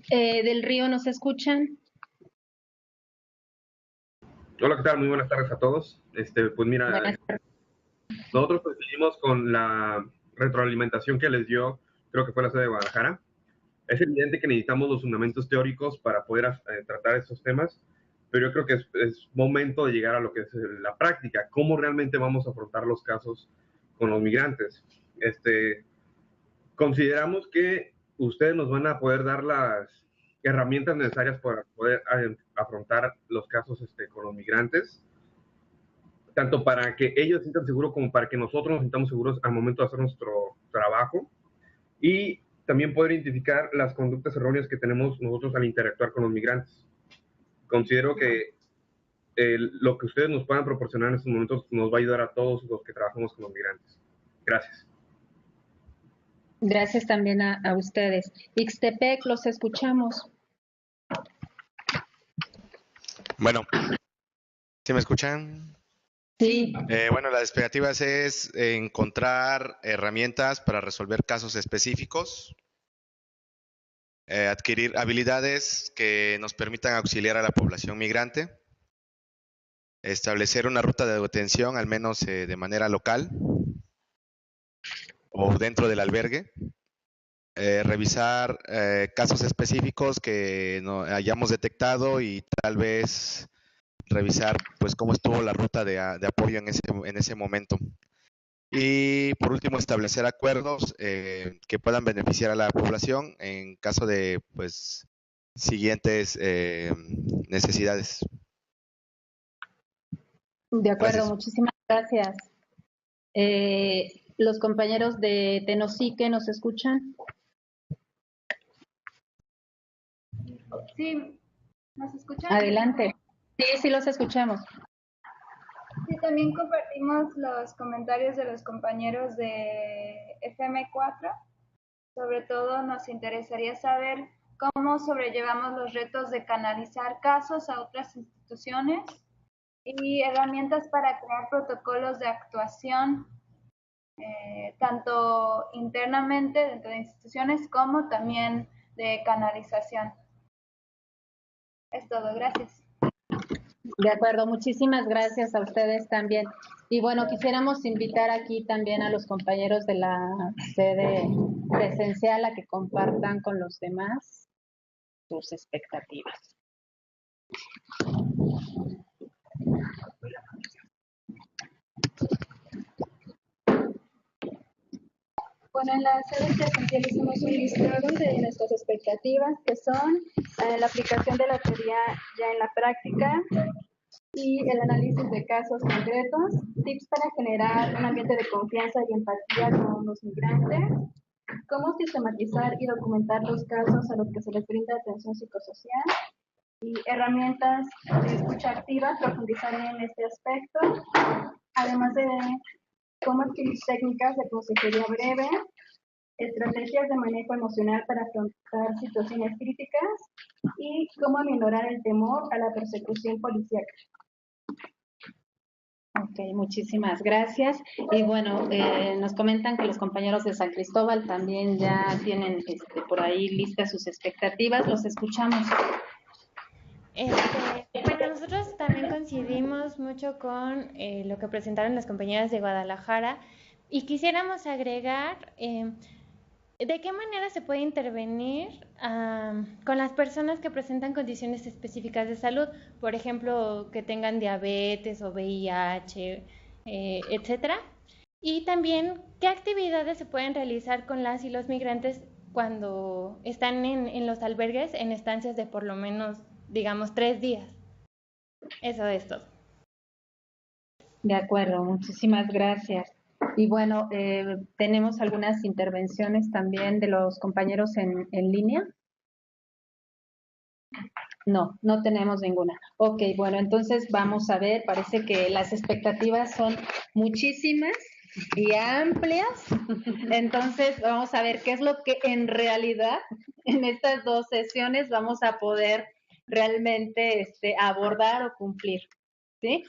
Del Río, ¿nos escuchan? Hola, ¿qué tal? Muy buenas tardes a todos. Pues mira, nosotros coincidimos con la retroalimentación que les dio, creo que fue la sede de Guadalajara. Es evidente que necesitamos los fundamentos teóricos para poder tratar estos temas, pero yo creo que es momento de llegar a lo que es la práctica, cómo realmente vamos a afrontar los casos con los migrantes. Consideramos que ustedes nos van a poder dar las herramientas necesarias para poder afrontar los casos con los migrantes, tanto para que ellos se sientan seguros como para que nosotros nos sintamos seguros al momento de hacer nuestro trabajo, y también poder identificar las conductas erróneas que tenemos nosotros al interactuar con los migrantes. Considero que lo que ustedes nos puedan proporcionar en estos momentos nos va a ayudar a todos los que trabajamos con los migrantes. Gracias. Gracias también a ustedes. Ixtepec, los escuchamos. Bueno, ¿sí me escuchan? Sí. Bueno, las expectativas es encontrar herramientas para resolver casos específicos, adquirir habilidades que nos permitan auxiliar a la población migrante, establecer una ruta de detención, al menos de manera local o dentro del albergue, revisar casos específicos que no hayamos detectado y tal vez revisar pues cómo estuvo la ruta de apoyo en ese momento. Y por último, establecer acuerdos que puedan beneficiar a la población en caso de pues siguientes necesidades. De acuerdo, Gracias. muchísimas gracias. Los compañeros de Tenosique, ¿nos escuchan? Sí, ¿nos escuchan? Adelante. Sí, sí los escuchamos. Sí, también compartimos los comentarios de los compañeros de FM4. Sobre todo nos interesaría saber cómo sobrellevamos los retos de canalizar casos a otras instituciones y herramientas para crear protocolos de actuación, tanto internamente dentro de instituciones como también de canalización. Es todo, gracias. De acuerdo, muchísimas gracias a ustedes también. Y bueno, quisiéramos invitar aquí también a los compañeros de la sede presencial a que compartan con los demás sus expectativas. Bueno, en la sede presencial hicimos un listado de nuestras expectativas, que son la aplicación de la teoría ya en la práctica y el análisis de casos concretos, tips para generar un ambiente de confianza y empatía con los migrantes, cómo sistematizar y documentar los casos a los que se les brinda atención psicosocial y herramientas de escucha activa, profundizar en este aspecto, además de cómo adquirir técnicas de consejería breve, estrategias de manejo emocional para afrontar situaciones críticas y cómo aminorar el temor a la persecución policial. Ok, muchísimas gracias. Y bueno, nos comentan que los compañeros de San Cristóbal también ya tienen por ahí listas sus expectativas. Los escuchamos. Bueno, nosotros también coincidimos mucho con lo que presentaron las compañeras de Guadalajara y quisiéramos agregar de qué manera se puede intervenir con las personas que presentan condiciones específicas de salud, por ejemplo, que tengan diabetes o VIH, etcétera, y también qué actividades se pueden realizar con las y los migrantes cuando están en los albergues en estancias de por lo menos, digamos, 3 días. Eso es todo. De acuerdo, muchísimas gracias. Y bueno, tenemos algunas intervenciones también de los compañeros en línea. No, no tenemos ninguna. Ok, bueno, entonces vamos a ver, parece que las expectativas son muchísimas y amplias. Entonces vamos a ver qué es lo que en realidad en estas 2 sesiones vamos a poder realmente abordar o cumplir, ¿sí?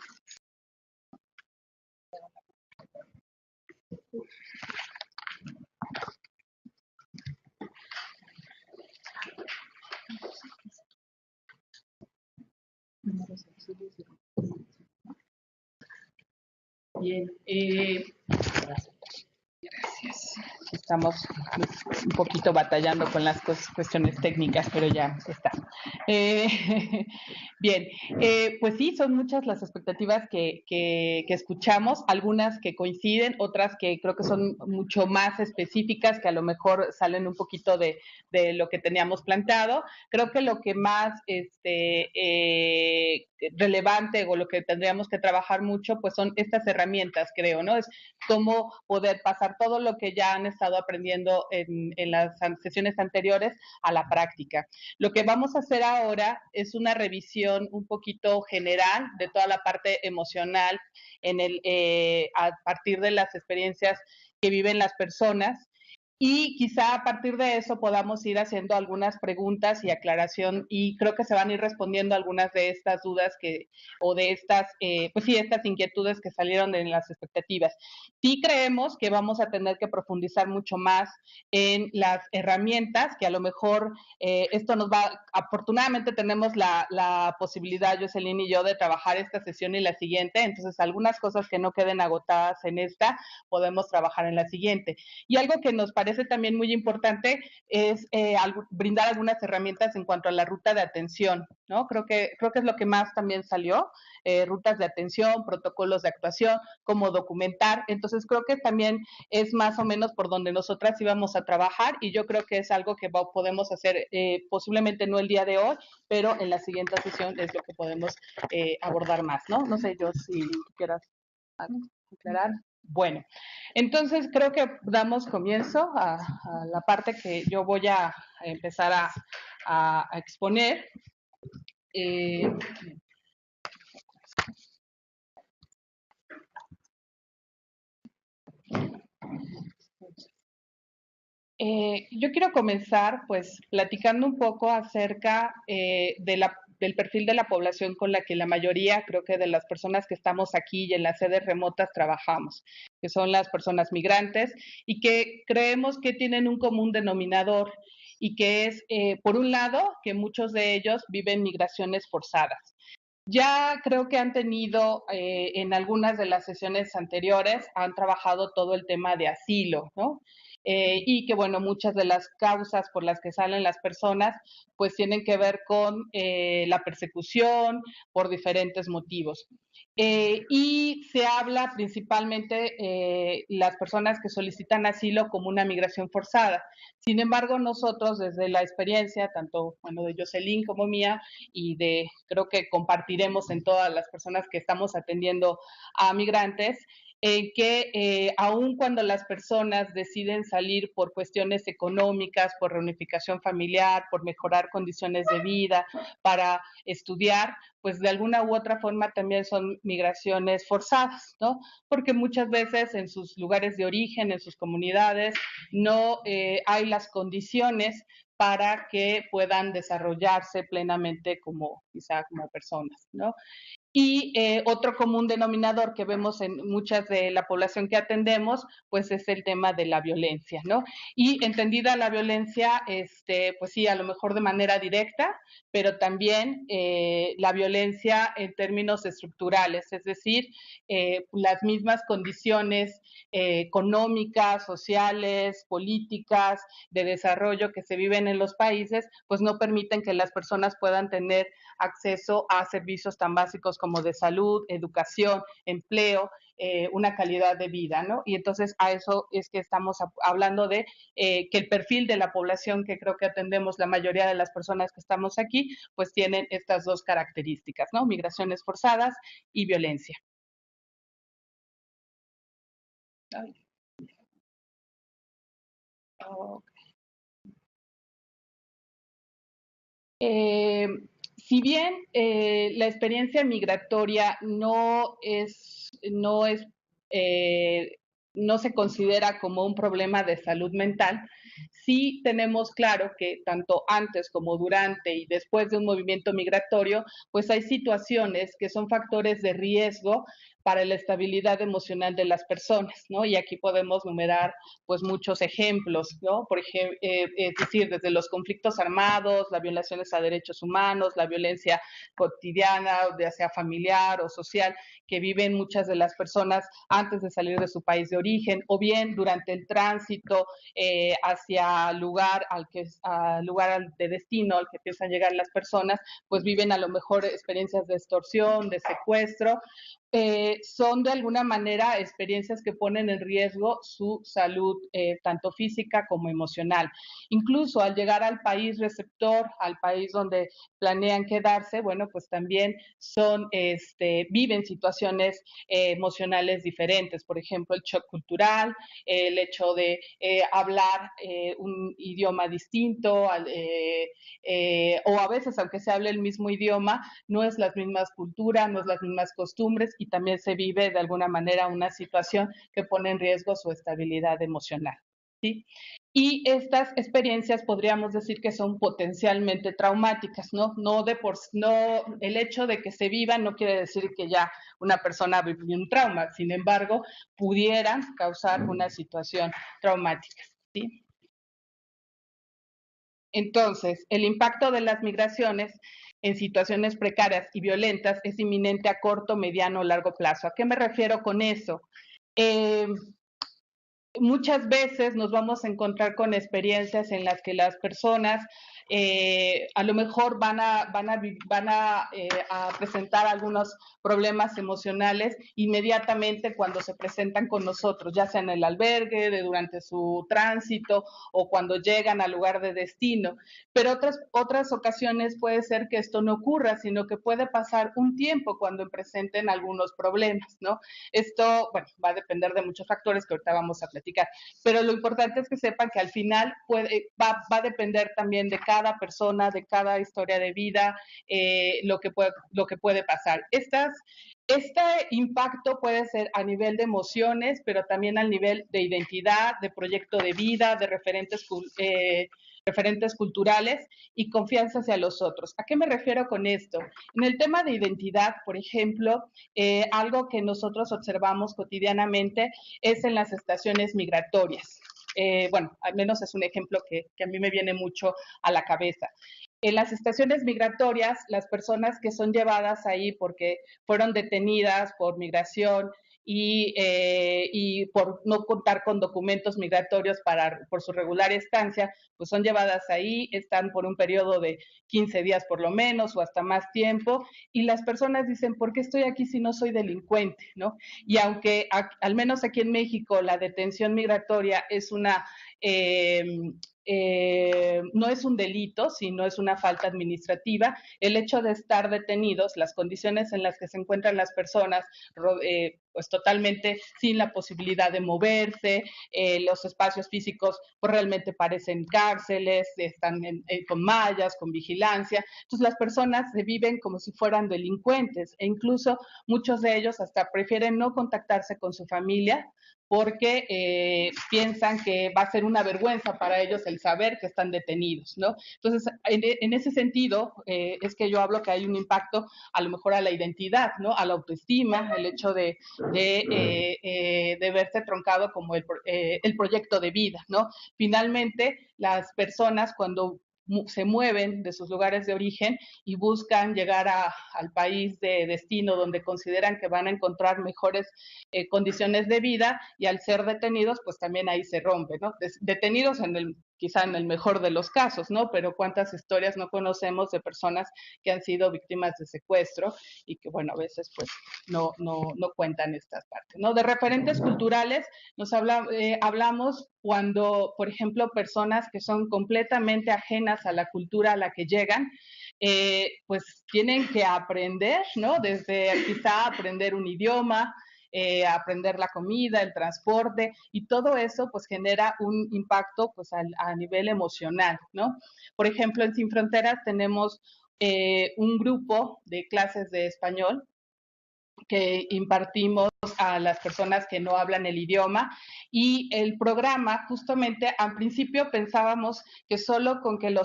Bien, gracias. Estamos un poquito batallando con las cuestiones técnicas, pero ya está. Bien, pues sí, son muchas las expectativas que escuchamos, algunas que coinciden, otras que creo que son mucho más específicas, que a lo mejor salen un poquito de lo que teníamos planteado. Creo que lo que más relevante o lo que tendríamos que trabajar mucho, pues son estas herramientas, creo, ¿no? Es cómo poder pasar todo lo que ya han estado estado aprendiendo en las sesiones anteriores a la práctica. Lo que vamos a hacer ahora es una revisión un poquito general de toda la parte emocional a partir de las experiencias que viven las personas. Y quizá a partir de eso podamos ir haciendo algunas preguntas y aclaración, y creo que se van a ir respondiendo algunas de estas dudas o de estas, pues sí, estas inquietudes que salieron en las expectativas. Sí creemos que vamos a tener que profundizar mucho más en las herramientas, que a lo mejor esto nos va, afortunadamente tenemos la posibilidad, Jocelyn y yo, de trabajar esta sesión y la siguiente, entonces algunas cosas que no queden agotadas en esta, podemos trabajar en la siguiente. Y algo que nos parece también muy importante es brindar algunas herramientas en cuanto a la ruta de atención, ¿no? Creo que es lo que más también salió, rutas de atención, protocolos de actuación, cómo documentar. Entonces creo que también es más o menos por donde nosotras íbamos a trabajar, y yo creo que es algo que podemos hacer posiblemente no el día de hoy, pero en la siguiente sesión es lo que podemos abordar más, ¿no? No sé yo si quieras aclarar. Bueno, entonces creo que damos comienzo a la parte que yo voy a empezar a exponer. Yo quiero comenzar pues platicando un poco acerca del perfil de la población con la que la mayoría, creo que de las personas que estamos aquí y en las sedes remotas trabajamos, que son las personas migrantes, y que creemos que tienen un común denominador, y que es, por un lado, que muchos de ellos viven migraciones forzadas. Ya creo que han tenido, en algunas de las sesiones anteriores, han trabajado todo el tema de asilo, ¿no? Y que, bueno, muchas de las causas por las que salen las personas, pues tienen que ver con la persecución por diferentes motivos. Y se habla principalmente las personas que solicitan asilo como una migración forzada. Sin embargo, nosotros desde la experiencia, tanto bueno, de Jocelyn como mía, y creo que compartiremos en todas las personas que estamos atendiendo a migrantes, que aun cuando las personas deciden salir por cuestiones económicas, por reunificación familiar, por mejorar condiciones de vida, para estudiar, pues de alguna u otra forma también son migraciones forzadas, ¿no? Porque muchas veces en sus lugares de origen, en sus comunidades, no hay las condiciones para que puedan desarrollarse plenamente quizá como personas, ¿no? Y otro común denominador que vemos en muchas de la población que atendemos, pues es el tema de la violencia, ¿no? Y entendida la violencia, pues sí, a lo mejor de manera directa, pero también la violencia en términos estructurales, es decir, las mismas condiciones económicas, sociales, políticas, de desarrollo que se viven en los países, pues no permiten que las personas puedan tener acceso a servicios tan básicos como de salud, educación, empleo, una calidad de vida, ¿no? Y entonces a eso es que estamos hablando de que el perfil de la población que creo que atendemos la mayoría de las personas que estamos aquí, pues tienen estas dos características, ¿no? Migraciones forzadas y violencia. Si bien la experiencia migratoria no se considera como un problema de salud mental, sí tenemos claro que tanto antes como durante y después de un movimiento migratorio, pues hay situaciones que son factores de riesgo para la estabilidad emocional de las personas, ¿no? Y aquí podemos numerar pues muchos ejemplos, ¿no? Por ejemplo, es decir, desde los conflictos armados, las violaciones a derechos humanos, la violencia cotidiana, ya sea familiar o social, que viven muchas de las personas antes de salir de su país de origen, o bien durante el tránsito hacia lugar de destino al que piensan llegar las personas, pues viven a lo mejor experiencias de extorsión, de secuestro, son de alguna manera experiencias que ponen en riesgo su salud, tanto física como emocional. Incluso al llegar al país receptor, al país donde planean quedarse, bueno, pues también viven situaciones emocionales diferentes. Por ejemplo, el shock cultural, el hecho de hablar un idioma distinto, o a veces, aunque se hable el mismo idioma, no es las mismas culturas, no es las mismas costumbres, y también se vive de alguna manera una situación que pone en riesgo su estabilidad emocional, ¿sí? Y estas experiencias podríamos decir que son potencialmente traumáticas, ¿no? No, el hecho de que se vivan no quiere decir que ya una persona vivió un trauma, sin embargo, pudieran causar una situación traumática, ¿sí? Entonces, el impacto de las migraciones en situaciones precarias y violentas es inminente a corto, mediano o largo plazo. ¿A qué me refiero con eso? Muchas veces nos vamos a encontrar con experiencias en las que las personas a lo mejor van a presentar algunos problemas emocionales inmediatamente cuando se presentan con nosotros, ya sea en el albergue, durante su tránsito o cuando llegan al lugar de destino. Pero otras ocasiones puede ser que esto no ocurra, sino que puede pasar un tiempo cuando presenten algunos problemas, ¿no? Esto, bueno, va a depender de muchos factores que ahorita vamos a platicar, pero lo importante es que sepan que al final va a depender también de cada persona, de cada historia de vida, lo que puede pasar. Este impacto puede ser a nivel de emociones, pero también al nivel de identidad, de proyecto de vida, de referentes culturales y confianza hacia los otros. ¿A qué me refiero con esto? En el tema de identidad, por ejemplo, algo que nosotros observamos cotidianamente es en las estaciones migratorias. Bueno, al menos es un ejemplo que a mí me viene mucho a la cabeza. En las estaciones migratorias, las personas que son llevadas ahí porque fueron detenidas por migración y por no contar con documentos migratorios por su regular estancia, pues son llevadas ahí, están por un periodo de 15 días por lo menos o hasta más tiempo, y las personas dicen, ¿por qué estoy aquí si no soy delincuente?, ¿no? Y aunque al menos aquí en México la detención migratoria es no es un delito, sino es una falta administrativa, el hecho de estar detenidos, las condiciones en las que se encuentran las personas, pues totalmente sin la posibilidad de moverse, los espacios físicos pues realmente parecen cárceles, están con mallas, con vigilancia, entonces las personas se viven como si fueran delincuentes, e incluso muchos de ellos hasta prefieren no contactarse con su familia porque piensan que va a ser una vergüenza para ellos el saber que están detenidos, ¿no? Entonces, en ese sentido, es que yo hablo que hay un impacto a lo mejor a la identidad, ¿no? A la autoestima, el hecho de verse truncado como el proyecto de vida, ¿no? Finalmente, las personas cuando se mueven de sus lugares de origen y buscan llegar al país de destino donde consideran que van a encontrar mejores condiciones de vida, y al ser detenidos, pues también ahí se rompe, ¿no? Detenidos quizá en el mejor de los casos, ¿no? Pero cuántas historias no conocemos de personas que han sido víctimas de secuestro y que, bueno, a veces pues no cuentan estas partes, ¿no? De referentes culturales hablamos cuando, por ejemplo, personas que son completamente ajenas a la cultura a la que llegan, pues tienen que aprender, ¿no? Desde quizá aprender un idioma, aprender la comida, el transporte, y todo eso pues genera un impacto pues a nivel emocional, ¿no? Por ejemplo, en Sin Fronteras tenemos un grupo de clases de español que impartimos a las personas que no hablan el idioma, y el programa justamente al principio pensábamos que solo con que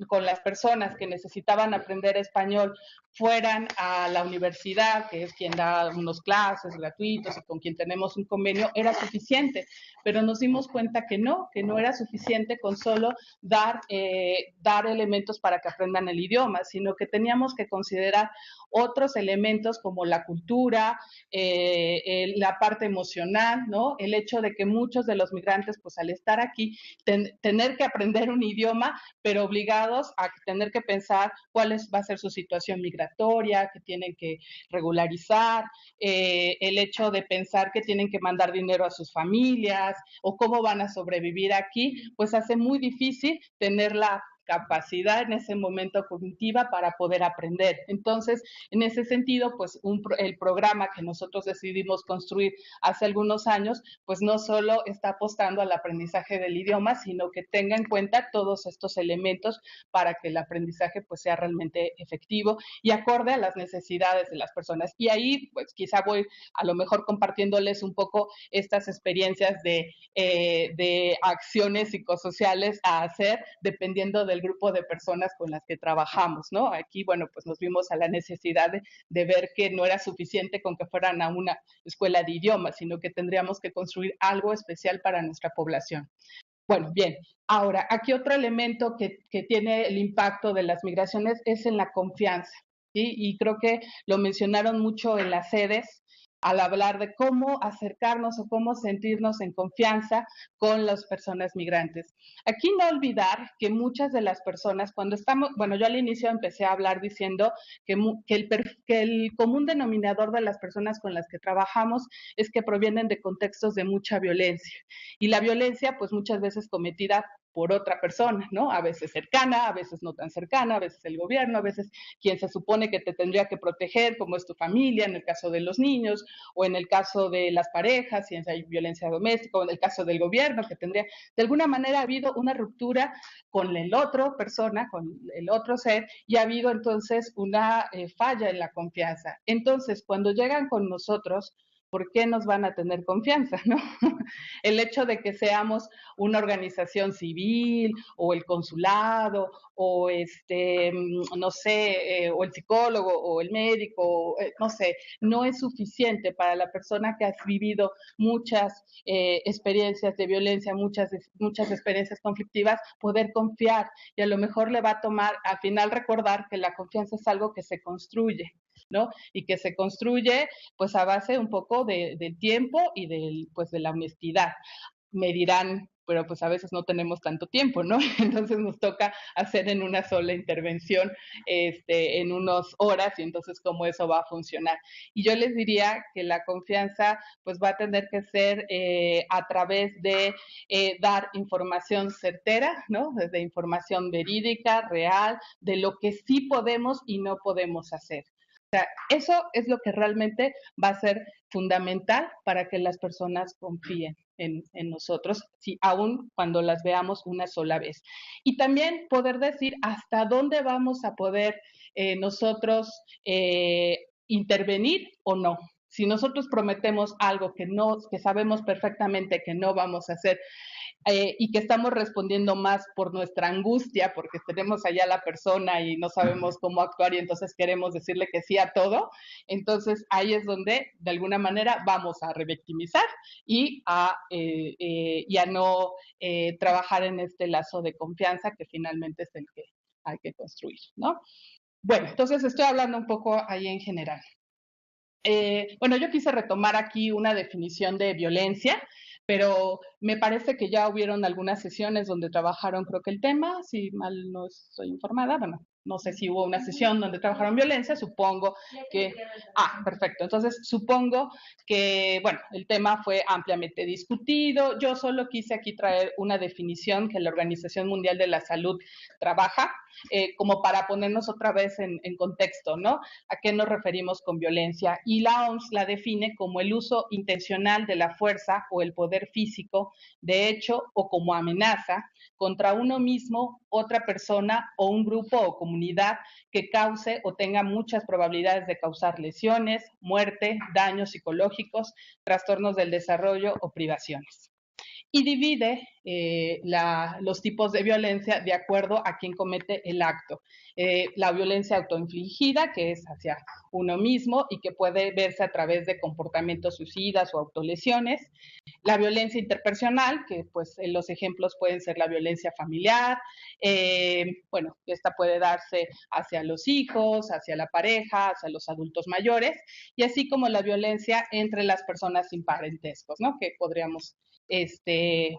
con las personas que necesitaban aprender español fueran a la universidad, que es quien da unos clases gratuitos y con quien tenemos un convenio, era suficiente, pero nos dimos cuenta que no era suficiente con solo dar elementos para que aprendan el idioma, sino que teníamos que considerar otros elementos como la cultura, cultura, la parte emocional, ¿no? El hecho de que muchos de los migrantes, pues al estar aquí, tener que aprender un idioma, pero obligados a tener que pensar cuál va a ser su situación migratoria, que tienen que regularizar, el hecho de pensar que tienen que mandar dinero a sus familias o cómo van a sobrevivir aquí, pues hace muy difícil tener la capacidad en ese momento cognitiva para poder aprender. Entonces, en ese sentido, pues el programa que nosotros decidimos construir hace algunos años, pues no solo está apostando al aprendizaje del idioma, sino que tenga en cuenta todos estos elementos para que el aprendizaje pues sea realmente efectivo y acorde a las necesidades de las personas. Y ahí, pues quizá voy a lo mejor compartiéndoles un poco estas experiencias de acciones psicosociales a hacer dependiendo del grupo de personas con las que trabajamos, ¿no? Aquí, bueno, pues nos vimos a la necesidad de ver que no era suficiente con que fueran a una escuela de idiomas, sino que tendríamos que construir algo especial para nuestra población. Bueno, bien, ahora, aquí otro elemento que tiene el impacto de las migraciones es en la confianza, ¿sí? Y creo que lo mencionaron mucho en las sedes, al hablar de cómo acercarnos o cómo sentirnos en confianza con las personas migrantes. Aquí no olvidar que muchas de las personas, cuando estamos, bueno, yo al inicio empecé a hablar diciendo que el común denominador de las personas con las que trabajamos es que provienen de contextos de mucha violencia. Y la violencia, pues muchas veces cometida por otra persona, ¿no? A veces cercana, a veces no tan cercana, a veces el gobierno, a veces quien se supone que te tendría que proteger, como es tu familia, en el caso de los niños, o en el caso de las parejas, si hay violencia doméstica, o en el caso del gobierno, que tendría, de alguna manera ha habido una ruptura con el otro persona, con el otro ser, y ha habido entonces una falla en la confianza. Entonces, cuando llegan con nosotros, ¿por qué nos van a tener confianza, no? El hecho de que seamos una organización civil o el consulado o no sé, o el psicólogo o el médico, no sé, no es suficiente para la persona que ha vivido muchas experiencias de violencia, muchas experiencias conflictivas, poder confiar, y a lo mejor le va a tomar al final recordar que la confianza es algo que se construye, ¿no? Y que se construye pues a base un poco del tiempo y de la honestidad. Me dirán, pero pues a veces no tenemos tanto tiempo, ¿no? Entonces nos toca hacer en una sola intervención, en unas horas, y entonces cómo eso va a funcionar. Y yo les diría que la confianza pues va a tener que ser a través de dar información certera, ¿no? Desde información verídica, real, de lo que sí podemos y no podemos hacer. O sea, eso es lo que realmente va a ser fundamental para que las personas confíen en nosotros, si, aún cuando las veamos una sola vez. Y también poder decir hasta dónde vamos a poder nosotros intervenir o no. Si nosotros prometemos algo que sabemos perfectamente que no vamos a hacer, y que estamos respondiendo más por nuestra angustia, porque tenemos allá a la persona y no sabemos cómo actuar y entonces queremos decirle que sí a todo, entonces ahí es donde de alguna manera vamos a revictimizar y a no trabajar en este lazo de confianza que finalmente es el que hay que construir, ¿no? Bueno, entonces estoy hablando un poco ahí en general. Bueno, yo quise retomar aquí una definición de violencia, pero me parece que ya hubieron algunas sesiones donde trabajaron, creo que el tema, si mal no estoy informada, bueno, no sé si hubo una sesión donde trabajaron violencia, supongo que... Ah, perfecto. Entonces, supongo que, bueno, el tema fue ampliamente discutido. Yo solo quise aquí traer una definición que la Organización Mundial de la Salud trabaja, como para ponernos otra vez en contexto, ¿no? ¿A qué nos referimos con violencia? Y la OMS la define como el uso intencional de la fuerza o el poder físico, de hecho, o como amenaza contra uno mismo, otra persona o un grupo o comunidad que cause o tenga muchas probabilidades de causar lesiones, muerte, daños psicológicos, trastornos del desarrollo o privaciones. Y divide los tipos de violencia de acuerdo a quien comete el acto. La violencia autoinfligida, que es hacia uno mismo y que puede verse a través de comportamientos suicidas o autolesiones. La violencia interpersonal, que pues los ejemplos pueden ser la violencia familiar, bueno, esta puede darse hacia los hijos, hacia la pareja, hacia los adultos mayores, y así como la violencia entre las personas sin parentescos, ¿no? Que podríamos,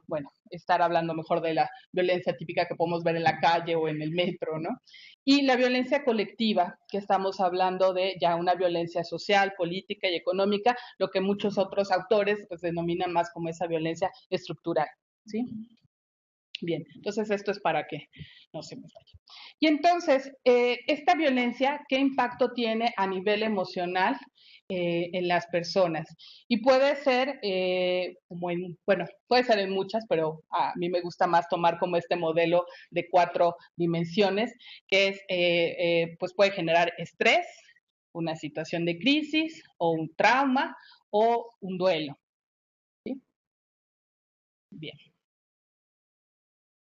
bueno, estar hablando mejor de la violencia típica que podemos ver en la calle o en el metro, ¿no? Y la violencia colectiva, que estamos hablando de ya una violencia social, política y económica, lo que muchos otros autores pues denominan más como esa violencia estructural, ¿sí? Bien, entonces esto es para que no se me falle. Y entonces, esta violencia, ¿qué impacto tiene a nivel emocional en las personas? Y puede ser, bueno, puede ser en muchas, pero a mí me gusta más tomar como este modelo de 4 dimensiones, que es, pues puede generar estrés, una situación de crisis, o un trauma, o un duelo. ¿Sí? Bien.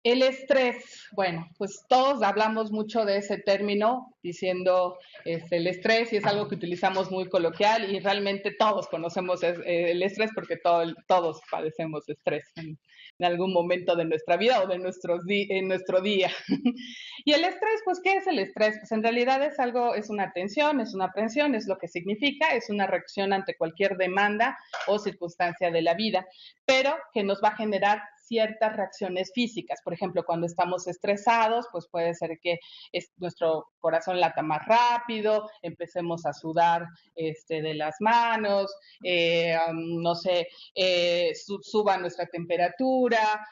El estrés, bueno, pues todos hablamos mucho de ese término, diciendo el estrés, y es algo que utilizamos muy coloquial, y realmente todos conocemos el estrés porque todos padecemos estrés en algún momento de nuestra vida o de en nuestro día. Y el estrés, pues, ¿qué es el estrés? Pues en realidad es una tensión, es una aprensión, es lo que significa, es una reacción ante cualquier demanda o circunstancia de la vida, pero que nos va a generar ciertas reacciones físicas. Por ejemplo, cuando estamos estresados, pues puede ser que nuestro corazón lata más rápido, empecemos a sudar de las manos, no sé, suba nuestra temperatura,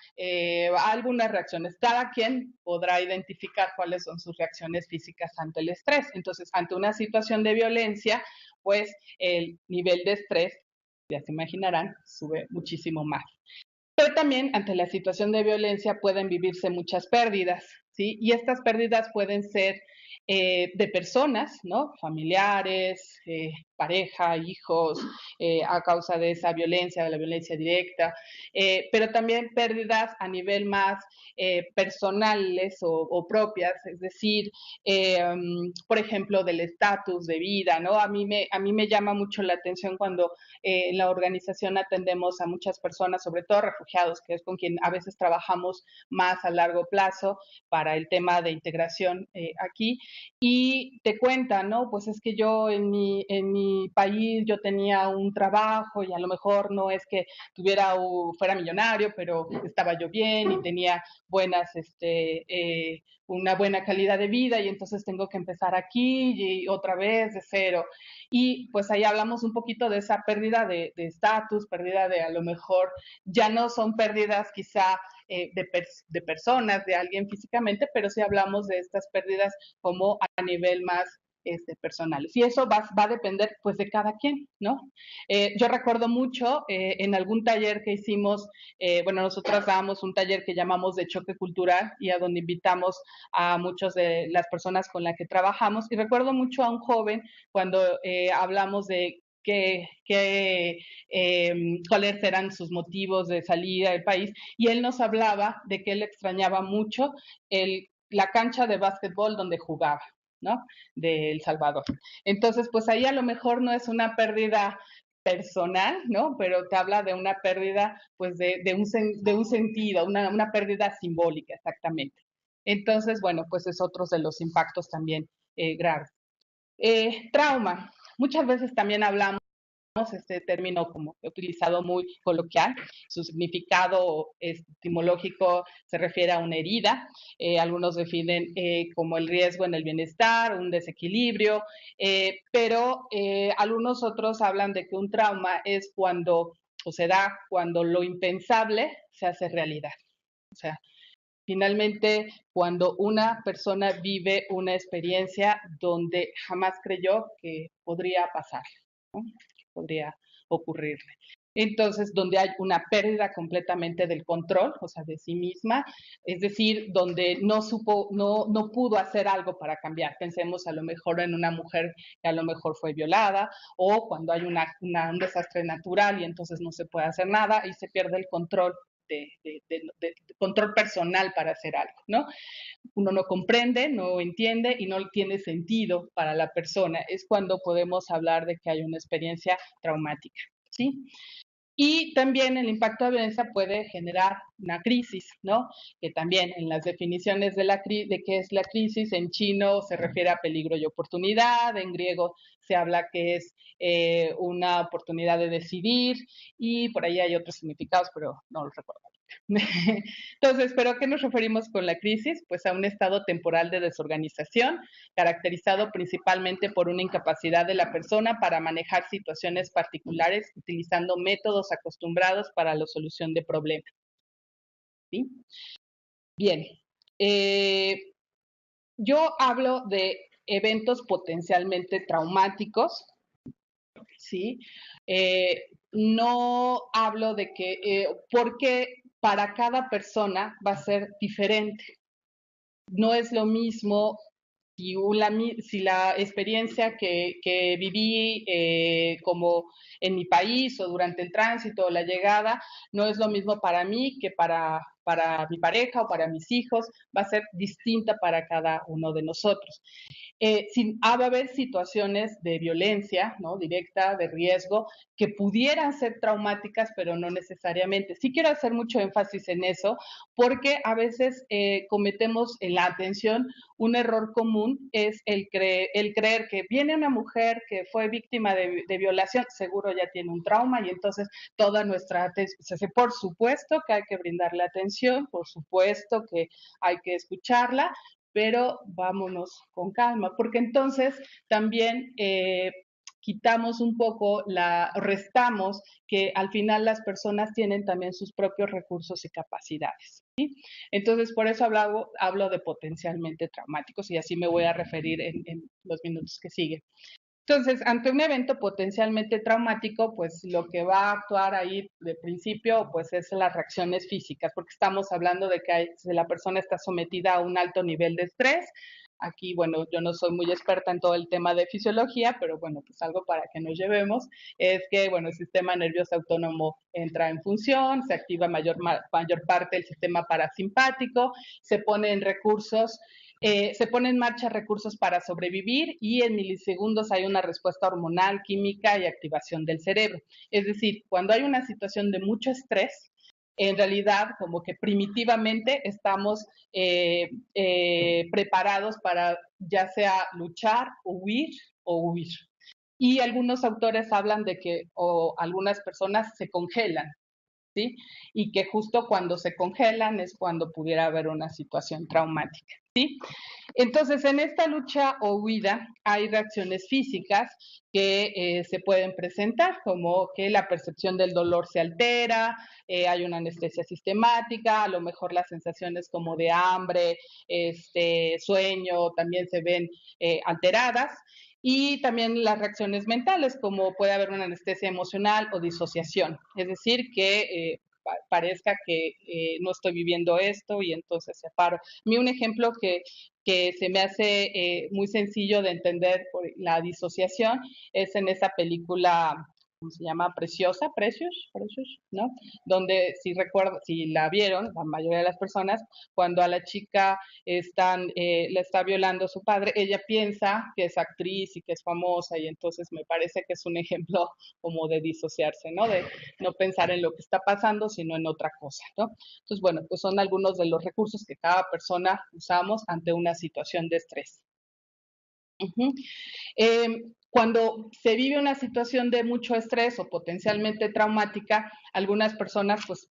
algunas reacciones. Cada quien podrá identificar cuáles son sus reacciones físicas ante el estrés. Entonces, ante una situación de violencia, pues el nivel de estrés, ya se imaginarán, sube muchísimo más. Pero también ante la situación de violencia pueden vivirse muchas pérdidas, ¿sí? Y estas pérdidas pueden ser de personas, ¿no? Familiares, pareja, hijos, a causa de esa violencia, de la violencia directa, pero también pérdidas a nivel más personales o propias, es decir, por ejemplo, del estatus de vida, ¿no? A mí me llama mucho la atención cuando en la organización atendemos a muchas personas, sobre todo refugiados, que es con quien a veces trabajamos más a largo plazo para el tema de integración aquí, y te cuentan, ¿no? Pues es que yo en mi país yo tenía un trabajo y a lo mejor no es que fuera millonario, pero estaba yo bien y tenía una buena calidad de vida, y entonces tengo que empezar aquí y otra vez de cero. Y pues ahí hablamos un poquito de esa pérdida de estatus, pérdida de a lo mejor, ya no son pérdidas quizá de personas, de alguien físicamente, pero sí hablamos de estas pérdidas como a nivel más personales. Y eso va a depender pues de cada quien, ¿no? Yo recuerdo mucho en algún taller que hicimos, bueno, nosotros dábamos un taller que llamamos de choque cultural, y a donde invitamos a muchas de las personas con las que trabajamos, y recuerdo mucho a un joven cuando hablamos de cuáles eran sus motivos de salida del país, y él nos hablaba de que él extrañaba mucho la cancha de básquetbol donde jugaba, ¿no? De El Salvador. Entonces, pues ahí a lo mejor no es una pérdida personal, ¿no? Pero te habla de una pérdida, pues de un sentido, una pérdida simbólica, exactamente. Entonces, bueno, pues es otro de los impactos también graves. Trauma. Muchas veces también hablamos este término como utilizado muy coloquial, su significado etimológico se refiere a una herida, algunos definen como el riesgo en el bienestar, un desequilibrio, pero algunos otros hablan de que un trauma es cuando lo impensable se hace realidad. O sea, finalmente, cuando una persona vive una experiencia donde jamás creyó que podría pasar, ¿no? Podría ocurrirle. Entonces, donde hay una pérdida completamente del control, o sea, de sí misma, es decir, donde no pudo hacer algo para cambiar. Pensemos a lo mejor en una mujer que a lo mejor fue violada, o cuando hay un desastre natural y entonces no se puede hacer nada y se pierde el control de control personal para hacer algo, ¿no? Uno no comprende, no entiende y no tiene sentido para la persona. Es cuando podemos hablar de que hay una experiencia traumática, ¿sí? Y también el impacto de violencia puede generar una crisis, ¿no? Que también en las definiciones de qué es la crisis, en chino se refiere a peligro y oportunidad, en griego se habla que es una oportunidad de decidir, y por ahí hay otros significados, pero no los recuerdo. Entonces, ¿pero a qué nos referimos con la crisis? Pues a un estado temporal de desorganización, caracterizado principalmente por una incapacidad de la persona para manejar situaciones particulares utilizando métodos acostumbrados para la solución de problemas. ¿Sí? Bien, yo hablo de eventos potencialmente traumáticos, ¿sí? No hablo de que, porque para cada persona va a ser diferente. No es lo mismo si la experiencia que viví como en mi país o durante el tránsito o la llegada, no es lo mismo para mí que para mi pareja o para mis hijos, va a ser distinta para cada uno de nosotros. Va a haber situaciones de violencia, ¿no? Directa, de riesgo, que pudieran ser traumáticas, pero no necesariamente. Sí quiero hacer mucho énfasis en eso, porque a veces cometemos en la atención un error común, es el creer que viene una mujer que fue víctima de violación, seguro ya tiene un trauma, y entonces toda nuestra atención, por supuesto que hay que brindarle atención, por supuesto que hay que escucharla, pero vámonos con calma, porque entonces también quitamos un poco, restamos que al final las personas tienen también sus propios recursos y capacidades, ¿sí? Entonces, por eso hablo de potencialmente traumáticos, y así me voy a referir en los minutos que siguen. Entonces, ante un evento potencialmente traumático, pues lo que va a actuar ahí de principio, pues es las reacciones físicas, porque estamos hablando de que la persona está sometida a un alto nivel de estrés. Aquí, bueno, yo no soy muy experta en todo el tema de fisiología, pero bueno, pues algo para que nos llevemos es que, bueno, el sistema nervioso autónomo entra en función, se activa mayor parte del sistema parasimpático, se pone en recursos, se pone en marcha recursos para sobrevivir, y en milisegundos hay una respuesta hormonal, química y activación del cerebro. Es decir, cuando hay una situación de mucho estrés, en realidad como que primitivamente estamos preparados para ya sea luchar o huir. Y algunos autores hablan de que algunas personas se congelan, ¿sí? Y que justo cuando se congelan es cuando pudiera haber una situación traumática, ¿sí? Entonces, en esta lucha o huida hay reacciones físicas que se pueden presentar, como que la percepción del dolor se altera, hay una anestesia sistemática, a lo mejor las sensaciones como de hambre, sueño, también se ven alteradas. Y también las reacciones mentales, como puede haber una anestesia emocional o disociación, es decir, que parezca que no estoy viviendo esto y entonces se paro. A mí un ejemplo que se me hace muy sencillo de entender por la disociación es en esa película, ¿cómo se llama? Precious, ¿no? Donde si la vieron, la mayoría de las personas, cuando a la chica la está violando su padre, ella piensa que es actriz y que es famosa, y entonces me parece que es un ejemplo como de disociarse, ¿no? De no pensar en lo que está pasando, sino en otra cosa, ¿no? Entonces, bueno, pues son algunos de los recursos que cada persona usamos ante una situación de estrés. Cuando se vive una situación de mucho estrés o potencialmente traumática, algunas personas, pues,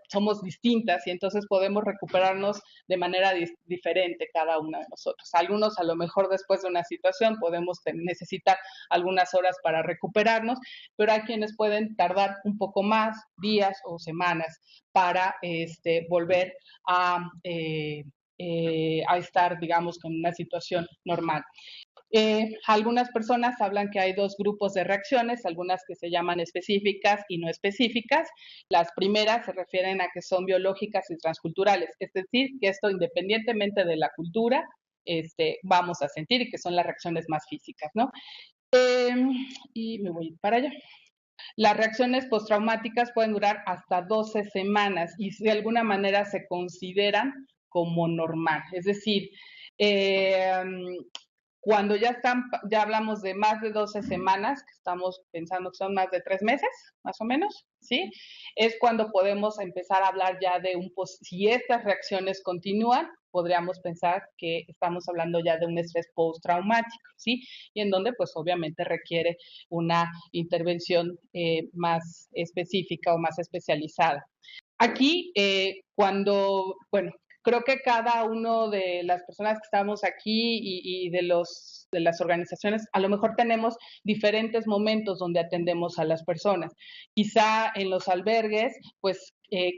somos distintas, y entonces podemos recuperarnos de manera diferente cada una de nosotros. Algunos, a lo mejor después de una situación, podemos necesitar algunas horas para recuperarnos, pero hay quienes pueden tardar un poco más, días o semanas, para volver a estar, digamos, con una situación normal. Algunas personas hablan que hay dos grupos de reacciones, algunas que se llaman específicas y no específicas. Las primeras se refieren a que son biológicas y transculturales, es decir, que esto independientemente de la cultura, vamos a sentir, y que son las reacciones más físicas, ¿no? Y me voy para allá. Las reacciones postraumáticas pueden durar hasta 12 semanas y de alguna manera se consideran como normal. Es decir, Cuando ya hablamos de más de 12 semanas, que estamos pensando que son más de 3 meses, más o menos, ¿sí? Es cuando podemos empezar a hablar ya de si estas reacciones continúan, podríamos pensar que estamos hablando ya de un estrés postraumático, ¿sí? Y en donde, pues, obviamente requiere una intervención más específica o más especializada. Aquí, creo que cada uno de las personas que estamos aquí y de las organizaciones, a lo mejor tenemos diferentes momentos donde atendemos a las personas. Quizá en los albergues, pues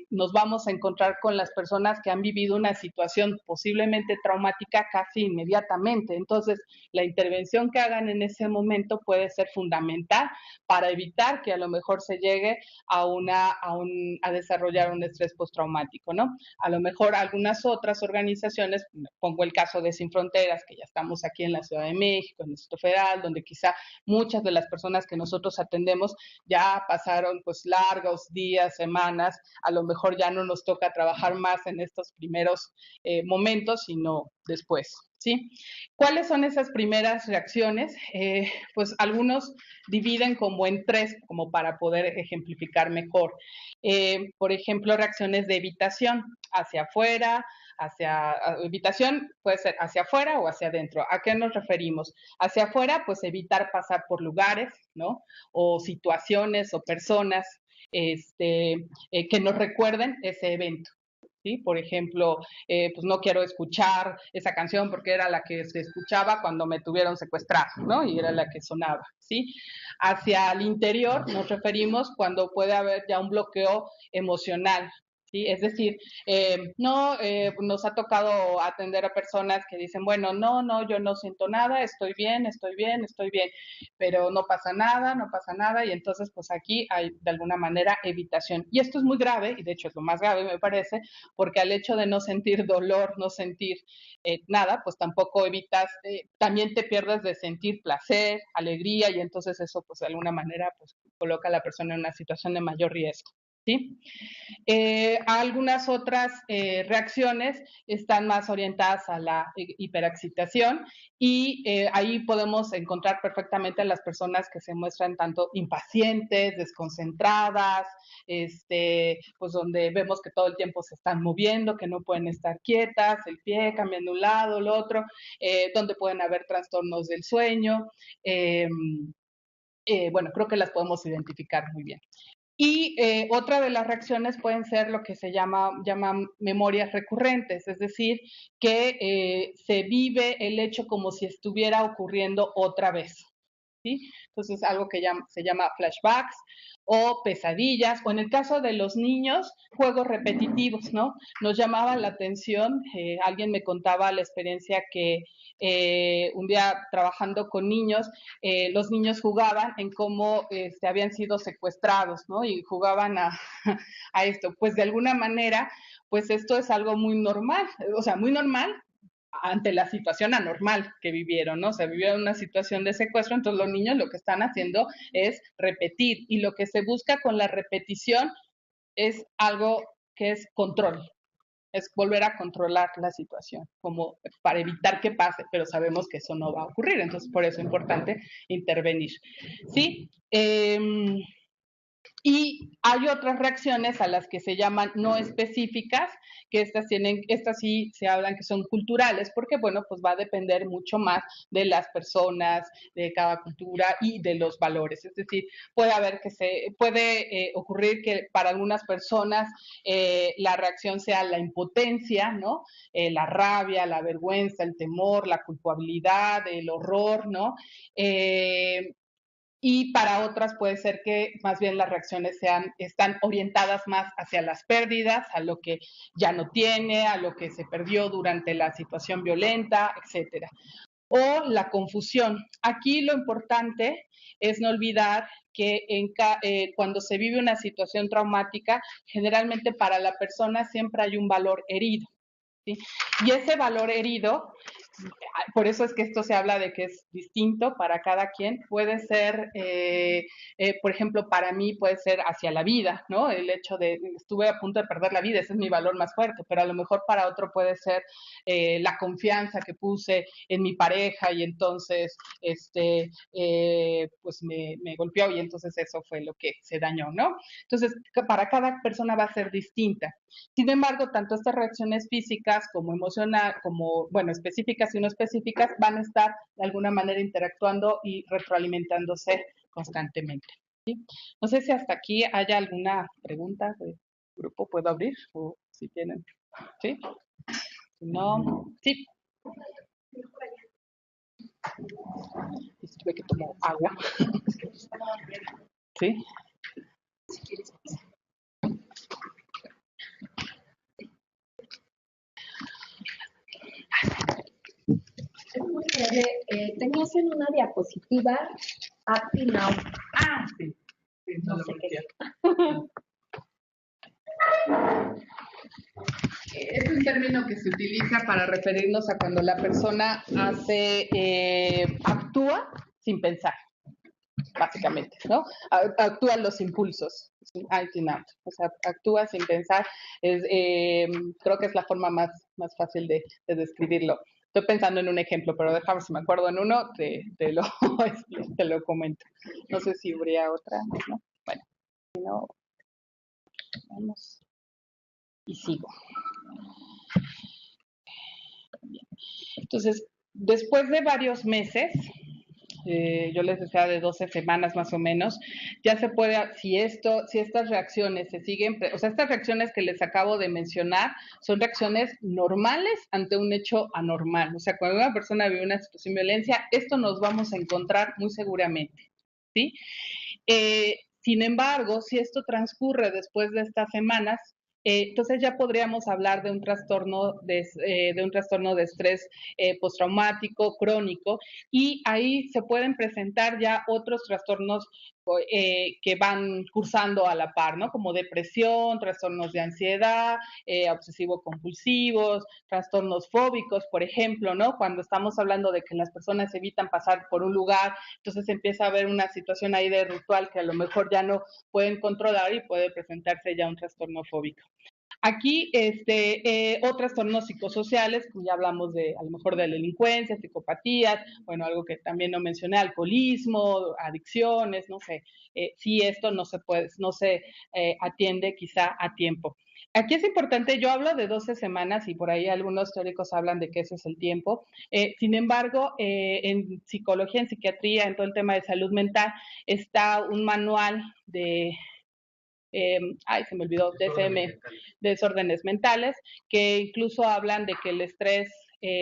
nos vamos a encontrar con las personas que han vivido una situación posiblemente traumática casi inmediatamente. Entonces, la intervención que hagan en ese momento puede ser fundamental para evitar que a lo mejor se llegue a desarrollar un estrés postraumático, ¿no? A lo mejor algunas otras organizaciones, pongo el caso de Sin Fronteras, que ya estamos aquí en la Ciudad de México, en el Distrito Federal, donde quizá muchas de las personas que nosotros atendemos ya pasaron pues largos días, semanas, a lo mejor ya no nos toca trabajar más en estos primeros momentos, sino después, ¿sí? ¿Cuáles son esas primeras reacciones? Pues algunos dividen como en 3, como para poder ejemplificar mejor. Por ejemplo, reacciones de evitación hacia afuera, evitación puede ser hacia afuera o hacia adentro. ¿A qué nos referimos? Hacia afuera, pues evitar pasar por lugares, ¿no? O situaciones o personas que nos recuerden ese evento. ¿Sí? Por ejemplo, pues no quiero escuchar esa canción porque era la que se escuchaba cuando me tuvieron secuestrado, ¿no? Y era la que sonaba, ¿sí? Hacia el interior nos referimos cuando puede haber ya un bloqueo emocional, ¿sí? Es decir, nos ha tocado atender a personas que dicen, bueno, no, yo no siento nada, estoy bien, pero no pasa nada, y entonces pues aquí hay de alguna manera evitación. Y esto es muy grave, y de hecho es lo más grave me parece, porque al hecho de no sentir dolor, no sentir nada, pues tampoco evitas, también te pierdes de sentir placer, alegría, y entonces eso pues de alguna manera pues coloca a la persona en una situación de mayor riesgo. ¿Sí? Algunas otras reacciones están más orientadas a la hiperexcitación y ahí podemos encontrar perfectamente a las personas que se muestran tanto impacientes, desconcentradas, pues donde vemos que todo el tiempo se están moviendo, que no pueden estar quietas, el pie cambiando de un lado, el otro, donde pueden haber trastornos del sueño. Bueno, creo que las podemos identificar muy bien. Y otra de las reacciones pueden ser lo que se llaman memorias recurrentes, es decir, que se vive el hecho como si estuviera ocurriendo otra vez, ¿sí? Entonces, algo que se llama flashbacks o pesadillas, o en el caso de los niños, juegos repetitivos, ¿no? Nos llamaba la atención, alguien me contaba la experiencia que un día trabajando con niños, los niños jugaban en cómo habían sido secuestrados, ¿no? Y jugaban a esto. Pues de alguna manera, pues esto es algo muy normal, o sea, muy normal ante la situación anormal que vivieron, ¿no? O sea, vivieron una situación de secuestro, entonces los niños lo que están haciendo es repetir, y lo que se busca con la repetición es algo que es control, es volver a controlar la situación, como para evitar que pase, pero sabemos que eso no va a ocurrir, entonces por eso es importante intervenir, ¿sí? Y hay otras reacciones a las que se llaman no específicas, que estas sí se hablan que son culturales, porque bueno, pues va a depender mucho más de las personas, de cada cultura y de los valores. Es decir, puede ocurrir que para algunas personas la reacción sea la impotencia, ¿no? La rabia, la vergüenza, el temor, la culpabilidad, el horror, ¿no? Y para otras puede ser que más bien las reacciones están orientadas más hacia las pérdidas, a lo que ya no tiene, a lo que se perdió durante la situación violenta, etcétera. O la confusión. Aquí lo importante es no olvidar que cuando se vive una situación traumática, generalmente para la persona siempre hay un valor herido, ¿sí? Y ese valor herido por eso es que esto se habla de que es distinto para cada quien. Puede ser, por ejemplo, para mí puede ser hacia la vida, ¿no? El hecho de, estuve a punto de perder la vida, ese es mi valor más fuerte, pero a lo mejor para otro puede ser la confianza que puse en mi pareja y entonces, pues me golpeó y entonces eso fue lo que se dañó, ¿no? Entonces, para cada persona va a ser distinta. Sin embargo, tanto estas reacciones físicas como emocionales, como, bueno, específicas y no específicas, van a estar de alguna manera interactuando y retroalimentándose constantemente. ¿Sí? No sé si hasta aquí haya alguna pregunta del grupo, ¿puedo abrir? O si tienen, ¿sí? Si no, sí. Tuve que tomar agua. ¿Sí? Si quieres. Tenías en una diapositiva Happy Now. Ah, sí. No sé qué. Es un término que se utiliza para referirnos a cuando la persona actúa sin pensar, básicamente, ¿no? Actúan los impulsos, acting out, o sea, actúa sin pensar. Creo que es la forma más fácil de describirlo. Estoy pensando en un ejemplo, pero déjame, si me acuerdo en uno, te lo comento. No sé si habría otra, ¿no? Bueno, si no, vamos y sigo. Entonces, después de varios meses, yo les decía de 12 semanas más o menos, ya se puede, si estas reacciones se siguen, o sea, estas reacciones que les acabo de mencionar son reacciones normales ante un hecho anormal. O sea, cuando una persona vive una situación de violencia, esto nos vamos a encontrar muy seguramente, ¿sí? Sin embargo, si esto transcurre después de estas semanas, entonces ya podríamos hablar de un trastorno de estrés postraumático crónico, y ahí se pueden presentar ya otros trastornos que van cursando a la par, ¿no? Como depresión, trastornos de ansiedad, obsesivo-compulsivos, trastornos fóbicos, por ejemplo, ¿no? Cuando estamos hablando de que las personas evitan pasar por un lugar, entonces empieza a haber una situación ahí de ritual que a lo mejor ya no pueden controlar y puede presentarse ya un trastorno fóbico. Aquí, o trastornos psicosociales, como ya hablamos de, a lo mejor de delincuencia, psicopatías, bueno, algo que también no mencioné, alcoholismo, adicciones, no sé, si esto no se atiende quizá a tiempo. Aquí es importante, yo hablo de 12 semanas y por ahí algunos teóricos hablan de que ese es el tiempo. Sin embargo, en psicología, en psiquiatría, en todo el tema de salud mental, está un manual de... se me olvidó, DSM, desórdenes mentales, que incluso hablan de que el estrés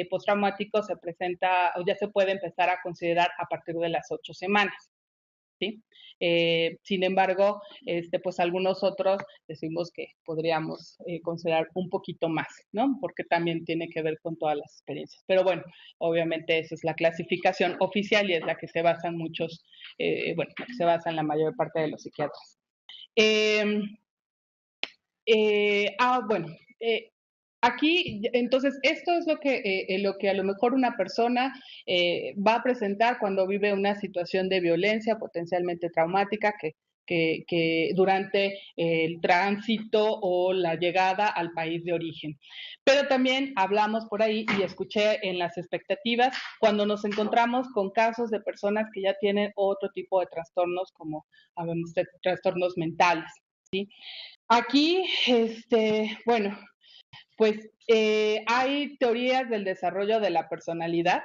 postraumático se presenta, o ya se puede empezar a considerar a partir de las 8 semanas, ¿sí? Sin embargo, pues algunos otros decimos que podríamos considerar un poquito más, ¿no? Porque también tiene que ver con todas las experiencias. Pero bueno, obviamente esa es la clasificación oficial y es la que se basan muchos, bueno, la que se basa en la mayor parte de los psiquiatras. Bueno, aquí, entonces, esto es lo que a lo mejor una persona va a presentar cuando vive una situación de violencia potencialmente traumática que durante el tránsito o la llegada al país de origen. Pero también hablamos por ahí y escuché en las expectativas cuando nos encontramos con casos de personas que ya tienen otro tipo de trastornos, como hablamos de trastornos mentales, ¿sí? Aquí, bueno, pues hay teorías del desarrollo de la personalidad,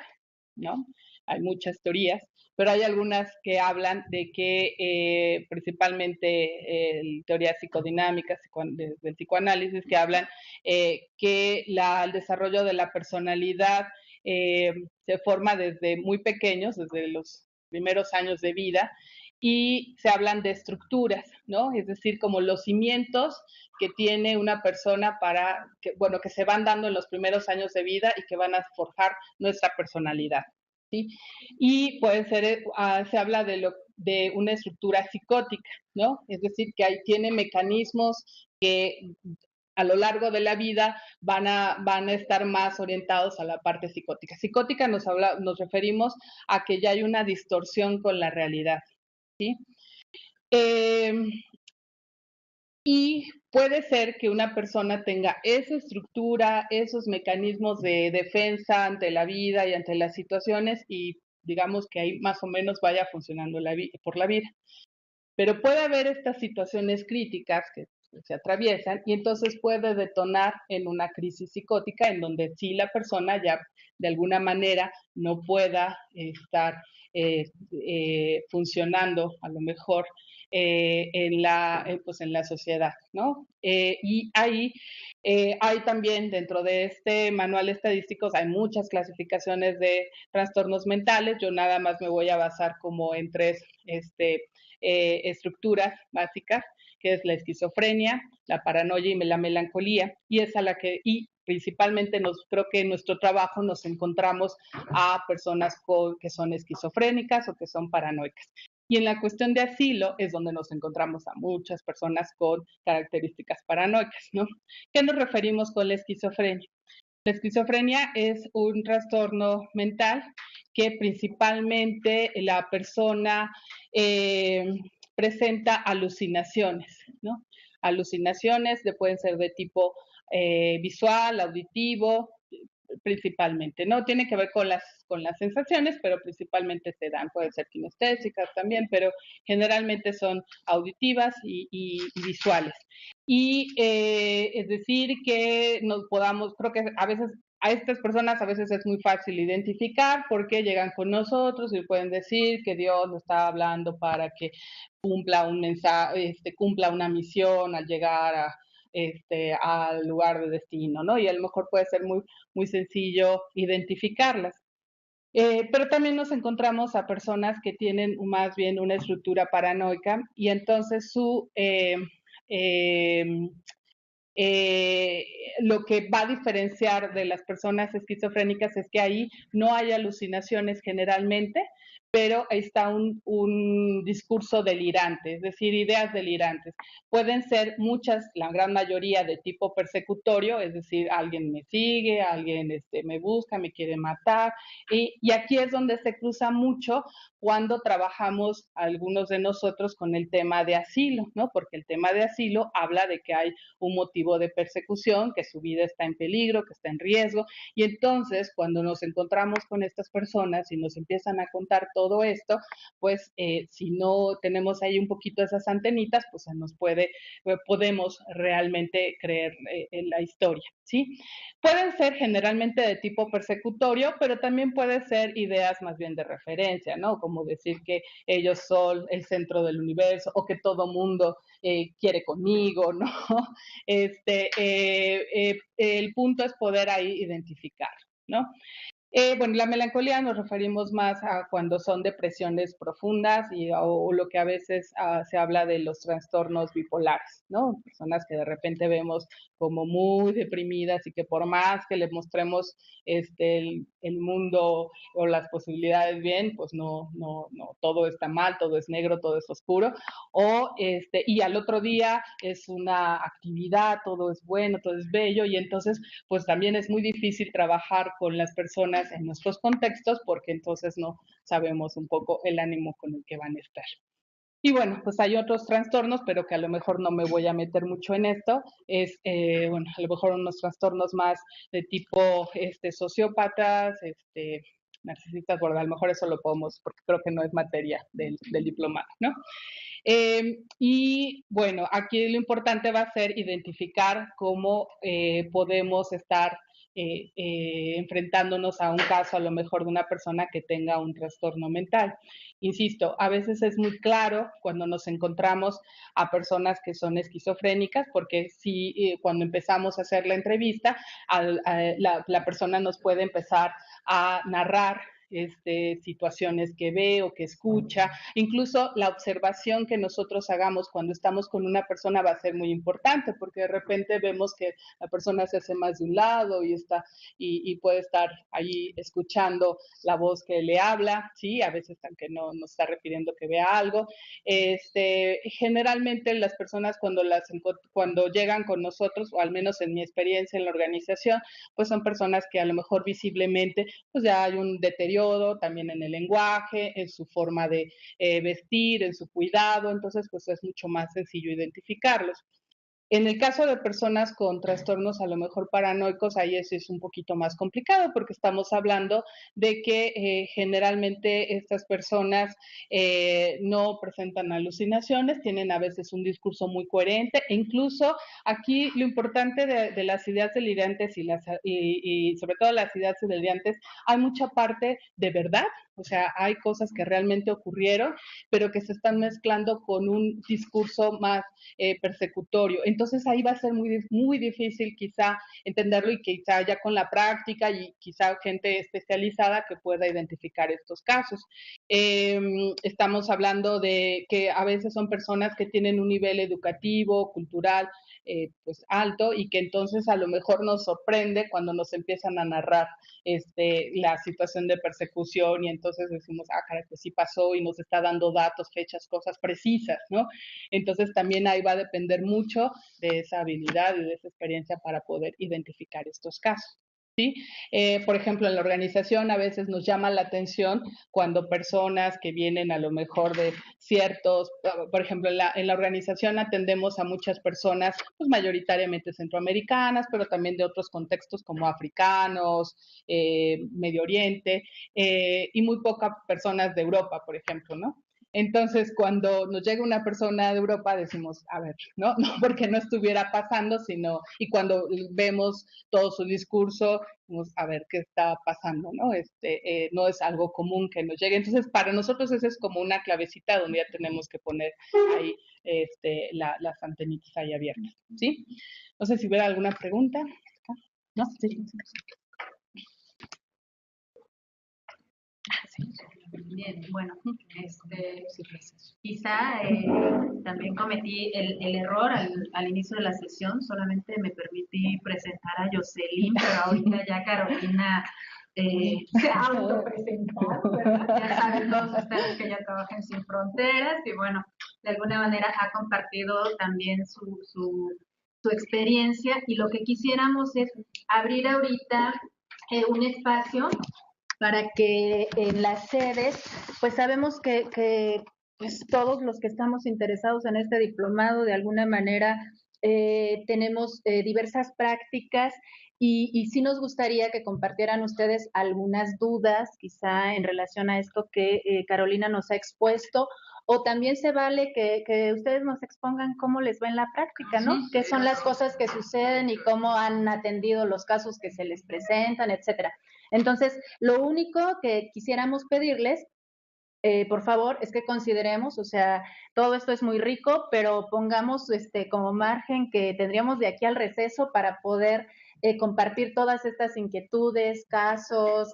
¿no? Hay muchas teorías, pero hay algunas que hablan de que principalmente teorías psicodinámicas del psicoanálisis que hablan que el desarrollo de la personalidad se forma desde muy pequeños, desde los primeros años de vida, y se hablan de estructuras, ¿no? Es decir, como los cimientos que tiene una persona que se van dando en los primeros años de vida y que van a forjar nuestra personalidad, ¿sí? Y puede ser, se habla de una estructura psicótica, ¿no? Es decir, que tiene mecanismos que a lo largo de la vida van a estar más orientados a la parte psicótica. Psicótica nos referimos a que ya hay una distorsión con la realidad, ¿sí? Y puede ser que una persona tenga esa estructura, esos mecanismos de defensa ante la vida y ante las situaciones y digamos que ahí más o menos vaya funcionando por la vida. Pero puede haber estas situaciones críticas que se atraviesan y entonces puede detonar en una crisis psicótica en donde sí la persona ya de alguna manera no pueda estar funcionando a lo mejor en la sociedad, ¿no? Y ahí hay también dentro de este manual estadístico hay muchas clasificaciones de trastornos mentales. Yo nada más me voy a basar como en tres estructuras básicas, que es la esquizofrenia, la paranoia y la melancolía, y es a la que principalmente creo que en nuestro trabajo nos encontramos a personas que son esquizofrénicas o que son paranoicas. Y en la cuestión de asilo es donde nos encontramos a muchas personas con características paranoicas, ¿no? ¿Qué nos referimos con la esquizofrenia? La esquizofrenia es un trastorno mental que principalmente la persona presenta alucinaciones, ¿no? Alucinaciones pueden ser de tipo visual, auditivo, principalmente, ¿no? Tiene que ver con las sensaciones, pero principalmente se dan, pueden ser kinestésicas también, pero generalmente son auditivas y visuales. Y es decir, que creo que a veces a estas personas a veces es muy fácil identificar porque llegan con nosotros y pueden decir que Dios nos está hablando para que cumpla un mensaje, cumpla una misión al llegar al lugar de destino, ¿no? Y a lo mejor puede ser muy, muy sencillo identificarlas. Pero también nos encontramos a personas que tienen más bien una estructura paranoica y entonces lo que va a diferenciar de las personas esquizofrénicas es que ahí no hay alucinaciones generalmente, pero está un discurso delirante, es decir, ideas delirantes. Pueden ser muchas, la gran mayoría de tipo persecutorio, es decir, alguien me sigue, alguien me busca, me quiere matar, y aquí es donde se cruza mucho cuando trabajamos algunos de nosotros con el tema de asilo, ¿no? Porque el tema de asilo habla de que hay un motivo de persecución, que su vida está en peligro, que está en riesgo, y entonces cuando nos encontramos con estas personas y nos empiezan a contar todo esto, pues si no tenemos ahí un poquito esas antenitas, pues podemos realmente creer en la historia, ¿sí? Pueden ser generalmente de tipo persecutorio, pero también puede ser ideas más bien de referencia, ¿no? Como decir que ellos son el centro del universo o que todo mundo quiere conmigo, ¿no? El punto es poder ahí identificar, ¿no? Bueno, la melancolía nos referimos más a cuando son depresiones profundas o lo que a veces se habla de los trastornos bipolares, ¿no? Personas que de repente vemos como muy deprimidas y que por más que les mostremos el mundo o las posibilidades bien, pues no, todo está mal, todo es negro, todo es oscuro, y al otro día es una actividad, todo es bueno, todo es bello, y entonces pues también es muy difícil trabajar con las personas en nuestros contextos porque entonces no sabemos un poco el ánimo con el que van a estar. Y bueno, pues hay otros trastornos, pero que a lo mejor no me voy a meter mucho en esto. Bueno, a lo mejor unos trastornos más de tipo sociópatas, narcisistas, bueno, a lo mejor eso lo podemos, porque creo que no es materia del diplomado, ¿no? Y bueno, aquí lo importante va a ser identificar cómo podemos estar enfrentándonos a un caso a lo mejor de una persona que tenga un trastorno mental. Insisto, a veces es muy claro cuando nos encontramos a personas que son esquizofrénicas, porque si cuando empezamos a hacer la entrevista, la persona nos puede empezar a narrar situaciones que ve o que escucha. Incluso la observación que nosotros hagamos cuando estamos con una persona va a ser muy importante, porque de repente vemos que la persona se hace más de un lado y puede estar ahí escuchando la voz que le habla, ¿sí? A veces aunque no nos está refiriendo que vea algo. Generalmente las personas cuando llegan con nosotros, o al menos en mi experiencia en la organización, pues son personas que a lo mejor visiblemente pues ya hay un deterioro también en el lenguaje, en su forma de vestir, en su cuidado, entonces pues es mucho más sencillo identificarlos. En el caso de personas con trastornos a lo mejor paranoicos, ahí es un poquito más complicado porque estamos hablando de que generalmente estas personas no presentan alucinaciones, tienen a veces un discurso muy coherente e incluso aquí lo importante de las ideas delirantes y sobre todo las ideas delirantes, hay mucha parte de verdad, o sea, hay cosas que realmente ocurrieron, pero que se están mezclando con un discurso más persecutorio. Entonces ahí va a ser muy difícil quizá entenderlo y quizá ya con la práctica y quizá gente especializada que pueda identificar estos casos. Estamos hablando de que a veces son personas que tienen un nivel educativo, cultural, pues alto y que entonces a lo mejor nos sorprende cuando nos empiezan a narrar la situación de persecución y entonces decimos, caray, pues sí pasó y nos está dando datos, fechas, cosas precisas, ¿no? Entonces también ahí va a depender mucho de esa habilidad y de esa experiencia para poder identificar estos casos. ¿Sí? Por ejemplo, en la organización a veces nos llama la atención cuando personas que vienen a lo mejor de ciertos, por ejemplo, en la organización atendemos a muchas personas, pues mayoritariamente centroamericanas, pero también de otros contextos como africanos, Medio Oriente, y muy pocas personas de Europa, por ejemplo, ¿no? Entonces, cuando nos llega una persona de Europa, decimos, a ver, ¿no? No porque no estuviera pasando, sino, y cuando vemos todo su discurso, decimos, a ver qué está pasando, ¿no? No es algo común que nos llegue. Entonces, para nosotros esa es como una clavecita donde ya tenemos que poner ahí las antenitas ahí abiertas, ¿sí? No sé si hubiera alguna pregunta. ¿No? Sí. Bien, bueno, quizá también cometí el error al inicio de la sesión, solamente me permití presentar a Jocelyn, pero ahorita ya Carolina se ha autopresentado, ¿verdad? Ya saben todos ustedes que ella trabaja en Sin Fronteras y bueno, de alguna manera ha compartido también su experiencia y lo que quisiéramos es abrir ahorita un espacio para que en las sedes, pues sabemos que pues todos los que estamos interesados en este diplomado de alguna manera tenemos diversas prácticas y sí nos gustaría que compartieran ustedes algunas dudas quizá en relación a esto que Carolina nos ha expuesto o también se vale que ustedes nos expongan cómo les va en la práctica, ¿no? Qué son las cosas que suceden y cómo han atendido los casos que se les presentan, etcétera. Entonces, lo único que quisiéramos pedirles, por favor, es que consideremos, o sea, todo esto es muy rico, pero pongamos como margen que tendríamos de aquí al receso para poder compartir todas estas inquietudes, casos,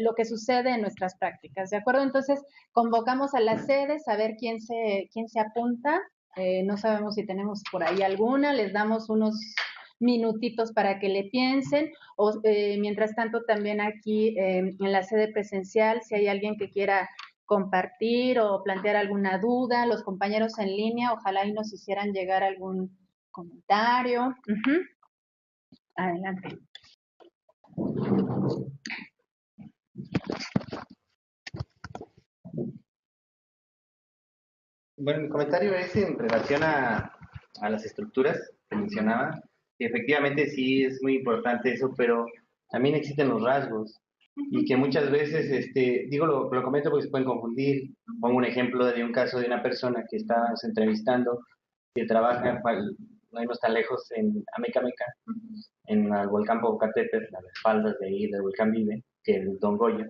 lo que sucede en nuestras prácticas, ¿de acuerdo? Entonces, convocamos a las sedes a ver quién se apunta. No sabemos si tenemos por ahí alguna, les damos unos minutitos para que le piensen o mientras tanto también aquí en la sede presencial si hay alguien que quiera compartir o plantear alguna duda, los compañeros en línea ojalá y nos hicieran llegar algún comentario. Adelante. Bueno, mi comentario es en relación a las estructuras que mencionaba. Y efectivamente sí es muy importante eso, pero también existen los rasgos y que muchas veces, lo comento porque se pueden confundir. Pongo un ejemplo de un caso de una persona que estábamos entrevistando que trabaja, no está lejos, en Amecameca, en el volcán Popocatépetl, a las faldas de ahí del volcán Vive, que es el Don Goyo.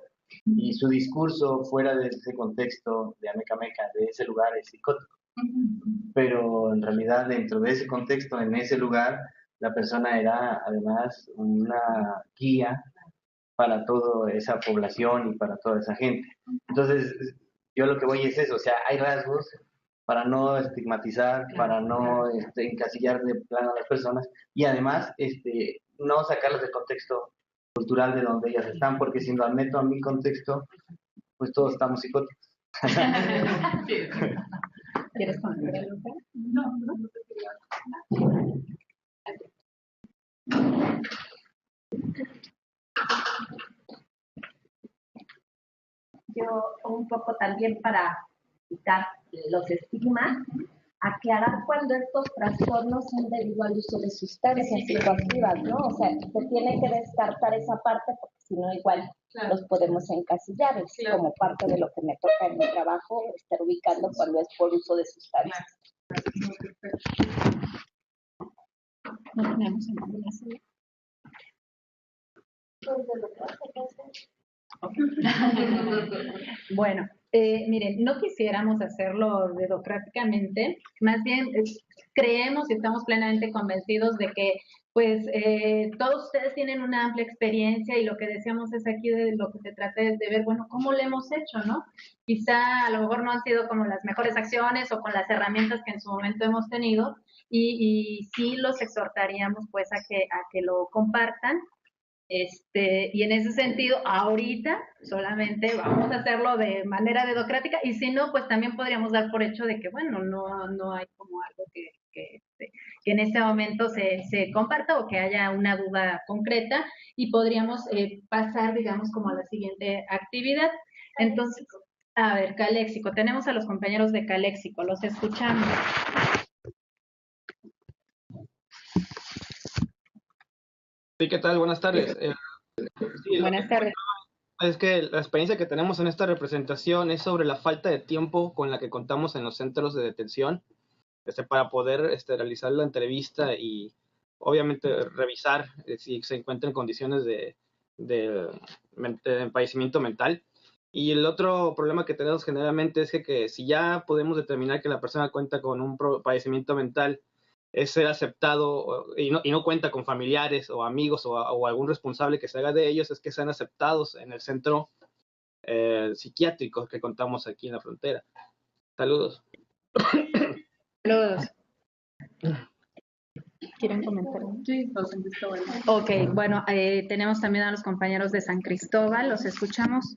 Y su discurso fuera de ese contexto de Amecameca, de ese lugar, es psicótico. Pero en realidad dentro de ese contexto, en ese lugar, la persona era además una guía para toda esa población y para toda esa gente. Entonces, yo lo que voy es eso, o sea, hay rasgos para no estigmatizar, para no encasillar de plano a las personas y además no sacarlas del contexto cultural de donde ellas están, porque si lo meto a mi contexto, pues todos estamos psicóticos. ¿Quieres comentar algo? No. Yo un poco también para quitar los estigmas, aclarar cuando estos trastornos son debido al uso de sustancias psicoactivas, ¿no? O sea, se tiene que descartar esa parte porque si no igual los podemos encasillar. Es como parte de lo que me toca en mi trabajo, estar ubicando cuando es por uso de sustancias. No tenemos ninguna serie. Bueno, miren, no quisiéramos hacerlo dedocráticamente, más bien creemos y estamos plenamente convencidos de que pues todos ustedes tienen una amplia experiencia y lo que decíamos es aquí de lo que se trata es de ver, bueno, cómo lo hemos hecho, ¿no? Quizá a lo mejor no han sido como las mejores acciones o con las herramientas que en su momento hemos tenido y sí los exhortaríamos pues a que lo compartan. Y en ese sentido, ahorita solamente vamos a hacerlo de manera dedocrática y si no, pues también podríamos dar por hecho de que, bueno, no hay como algo que en este momento se comparta o que haya una duda concreta y podríamos pasar, digamos, como a la siguiente actividad. Entonces, a ver, Caléxico, tenemos a los compañeros de Caléxico, los escuchamos. Sí, ¿qué tal? Buenas tardes. Sí, buenas tardes. Es que la experiencia que tenemos en esta representación es sobre la falta de tiempo con la que contamos en los centros de detención para poder realizar la entrevista y obviamente revisar si se encuentra en condiciones de padecimiento mental. Y el otro problema que tenemos generalmente es que si ya podemos determinar que la persona cuenta con un padecimiento mental, es ser aceptado y no cuenta con familiares o amigos o algún responsable que se haga de ellos, es que sean aceptados en el centro psiquiátrico que contamos aquí en la frontera. Saludos. Saludos. ¿Quieren comentar? Sí, San Cristóbal. Ok, bueno, tenemos también a los compañeros de San Cristóbal, los escuchamos.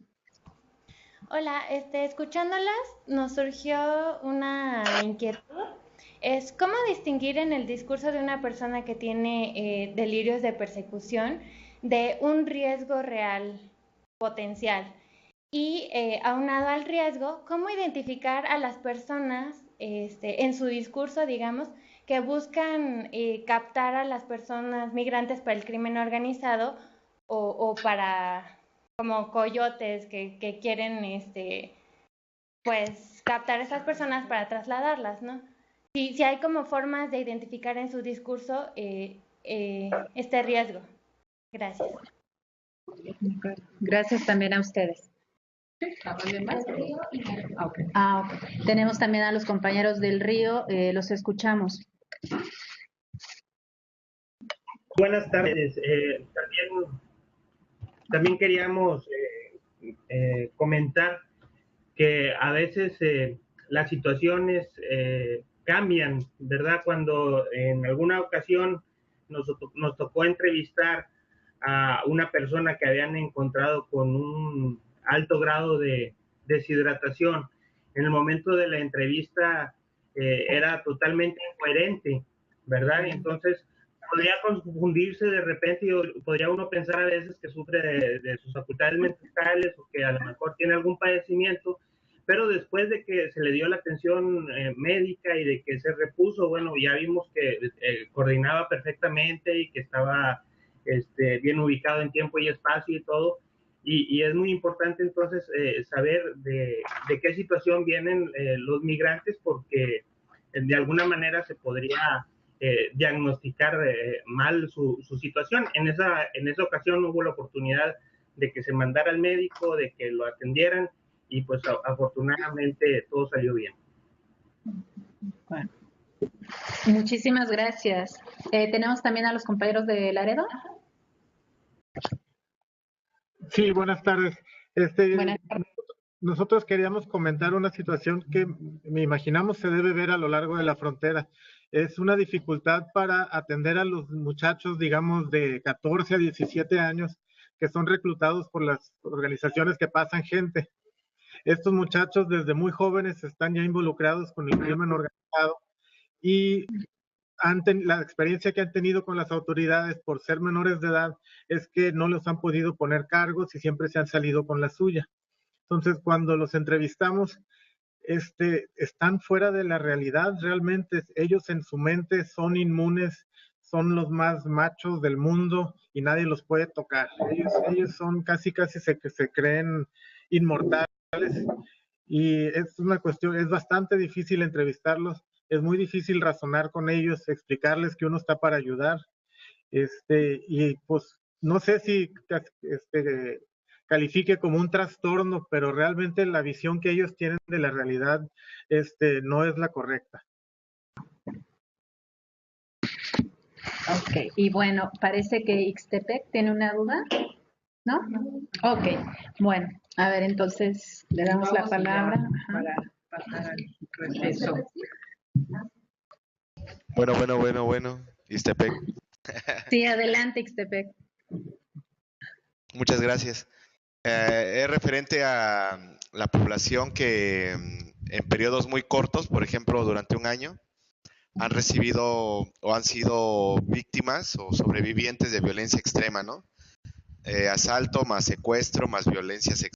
Hola, escuchándolas nos surgió una inquietud. Es cómo distinguir en el discurso de una persona que tiene delirios de persecución de un riesgo real potencial y aunado al riesgo, cómo identificar a las personas en su discurso, digamos, que buscan captar a las personas migrantes para el crimen organizado o para como coyotes que quieren pues captar a esas personas para trasladarlas, ¿no? Si hay como formas de identificar en su discurso este riesgo. Gracias. Gracias también a ustedes. Okay. Okay. Tenemos también a los compañeros del Río, los escuchamos. Buenas tardes. También queríamos comentar que a veces las situaciones cambian, ¿verdad? Cuando en alguna ocasión nos tocó entrevistar a una persona que habían encontrado con un alto grado de deshidratación. En el momento de la entrevista era totalmente incoherente, ¿verdad? Entonces podría confundirse de repente y podría uno pensar a veces que sufre de sus facultades mentales o que a lo mejor tiene algún padecimiento, pero después de que se le dio la atención médica y de que se repuso, bueno, ya vimos que coordinaba perfectamente y que estaba bien ubicado en tiempo y espacio y todo, y es muy importante entonces saber de qué situación vienen los migrantes, porque de alguna manera se podría diagnosticar mal su situación. En esa ocasión hubo la oportunidad de que se mandara al médico, de que lo atendieran, y pues afortunadamente todo salió bien. Bueno. Muchísimas gracias. Tenemos también a los compañeros de Laredo. Sí, buenas tardes. Nosotros queríamos comentar una situación que me imaginamos se debe ver a lo largo de la frontera. Es una dificultad para atender a los muchachos, digamos, de 14 a 17 años, que son reclutados por las organizaciones que pasan gente. Estos muchachos desde muy jóvenes están ya involucrados con el crimen organizado y la experiencia que han tenido con las autoridades por ser menores de edad es que no los han podido poner cargos y siempre se han salido con la suya. Entonces, cuando los entrevistamos, están fuera de la realidad realmente. Ellos en su mente son inmunes, son los más machos del mundo y nadie los puede tocar. Ellos son casi se creen inmortales y es una cuestión, es bastante difícil entrevistarlos, es muy difícil razonar con ellos, explicarles que uno está para ayudar. Y pues no sé si califique como un trastorno, pero realmente la visión que ellos tienen de la realidad no es la correcta. Ok, y bueno, parece que Ixtepec tiene una duda, ¿no? Ok, bueno, a ver, entonces le damos la palabra. Para pasar al proceso. Bueno, Ixtepec. Sí, adelante, Ixtepec. Muchas gracias. Es referente a la población que en periodos muy cortos, por ejemplo, durante un año, han recibido o han sido víctimas o sobrevivientes de violencia extrema, ¿no? Asalto más secuestro más violencia sexual.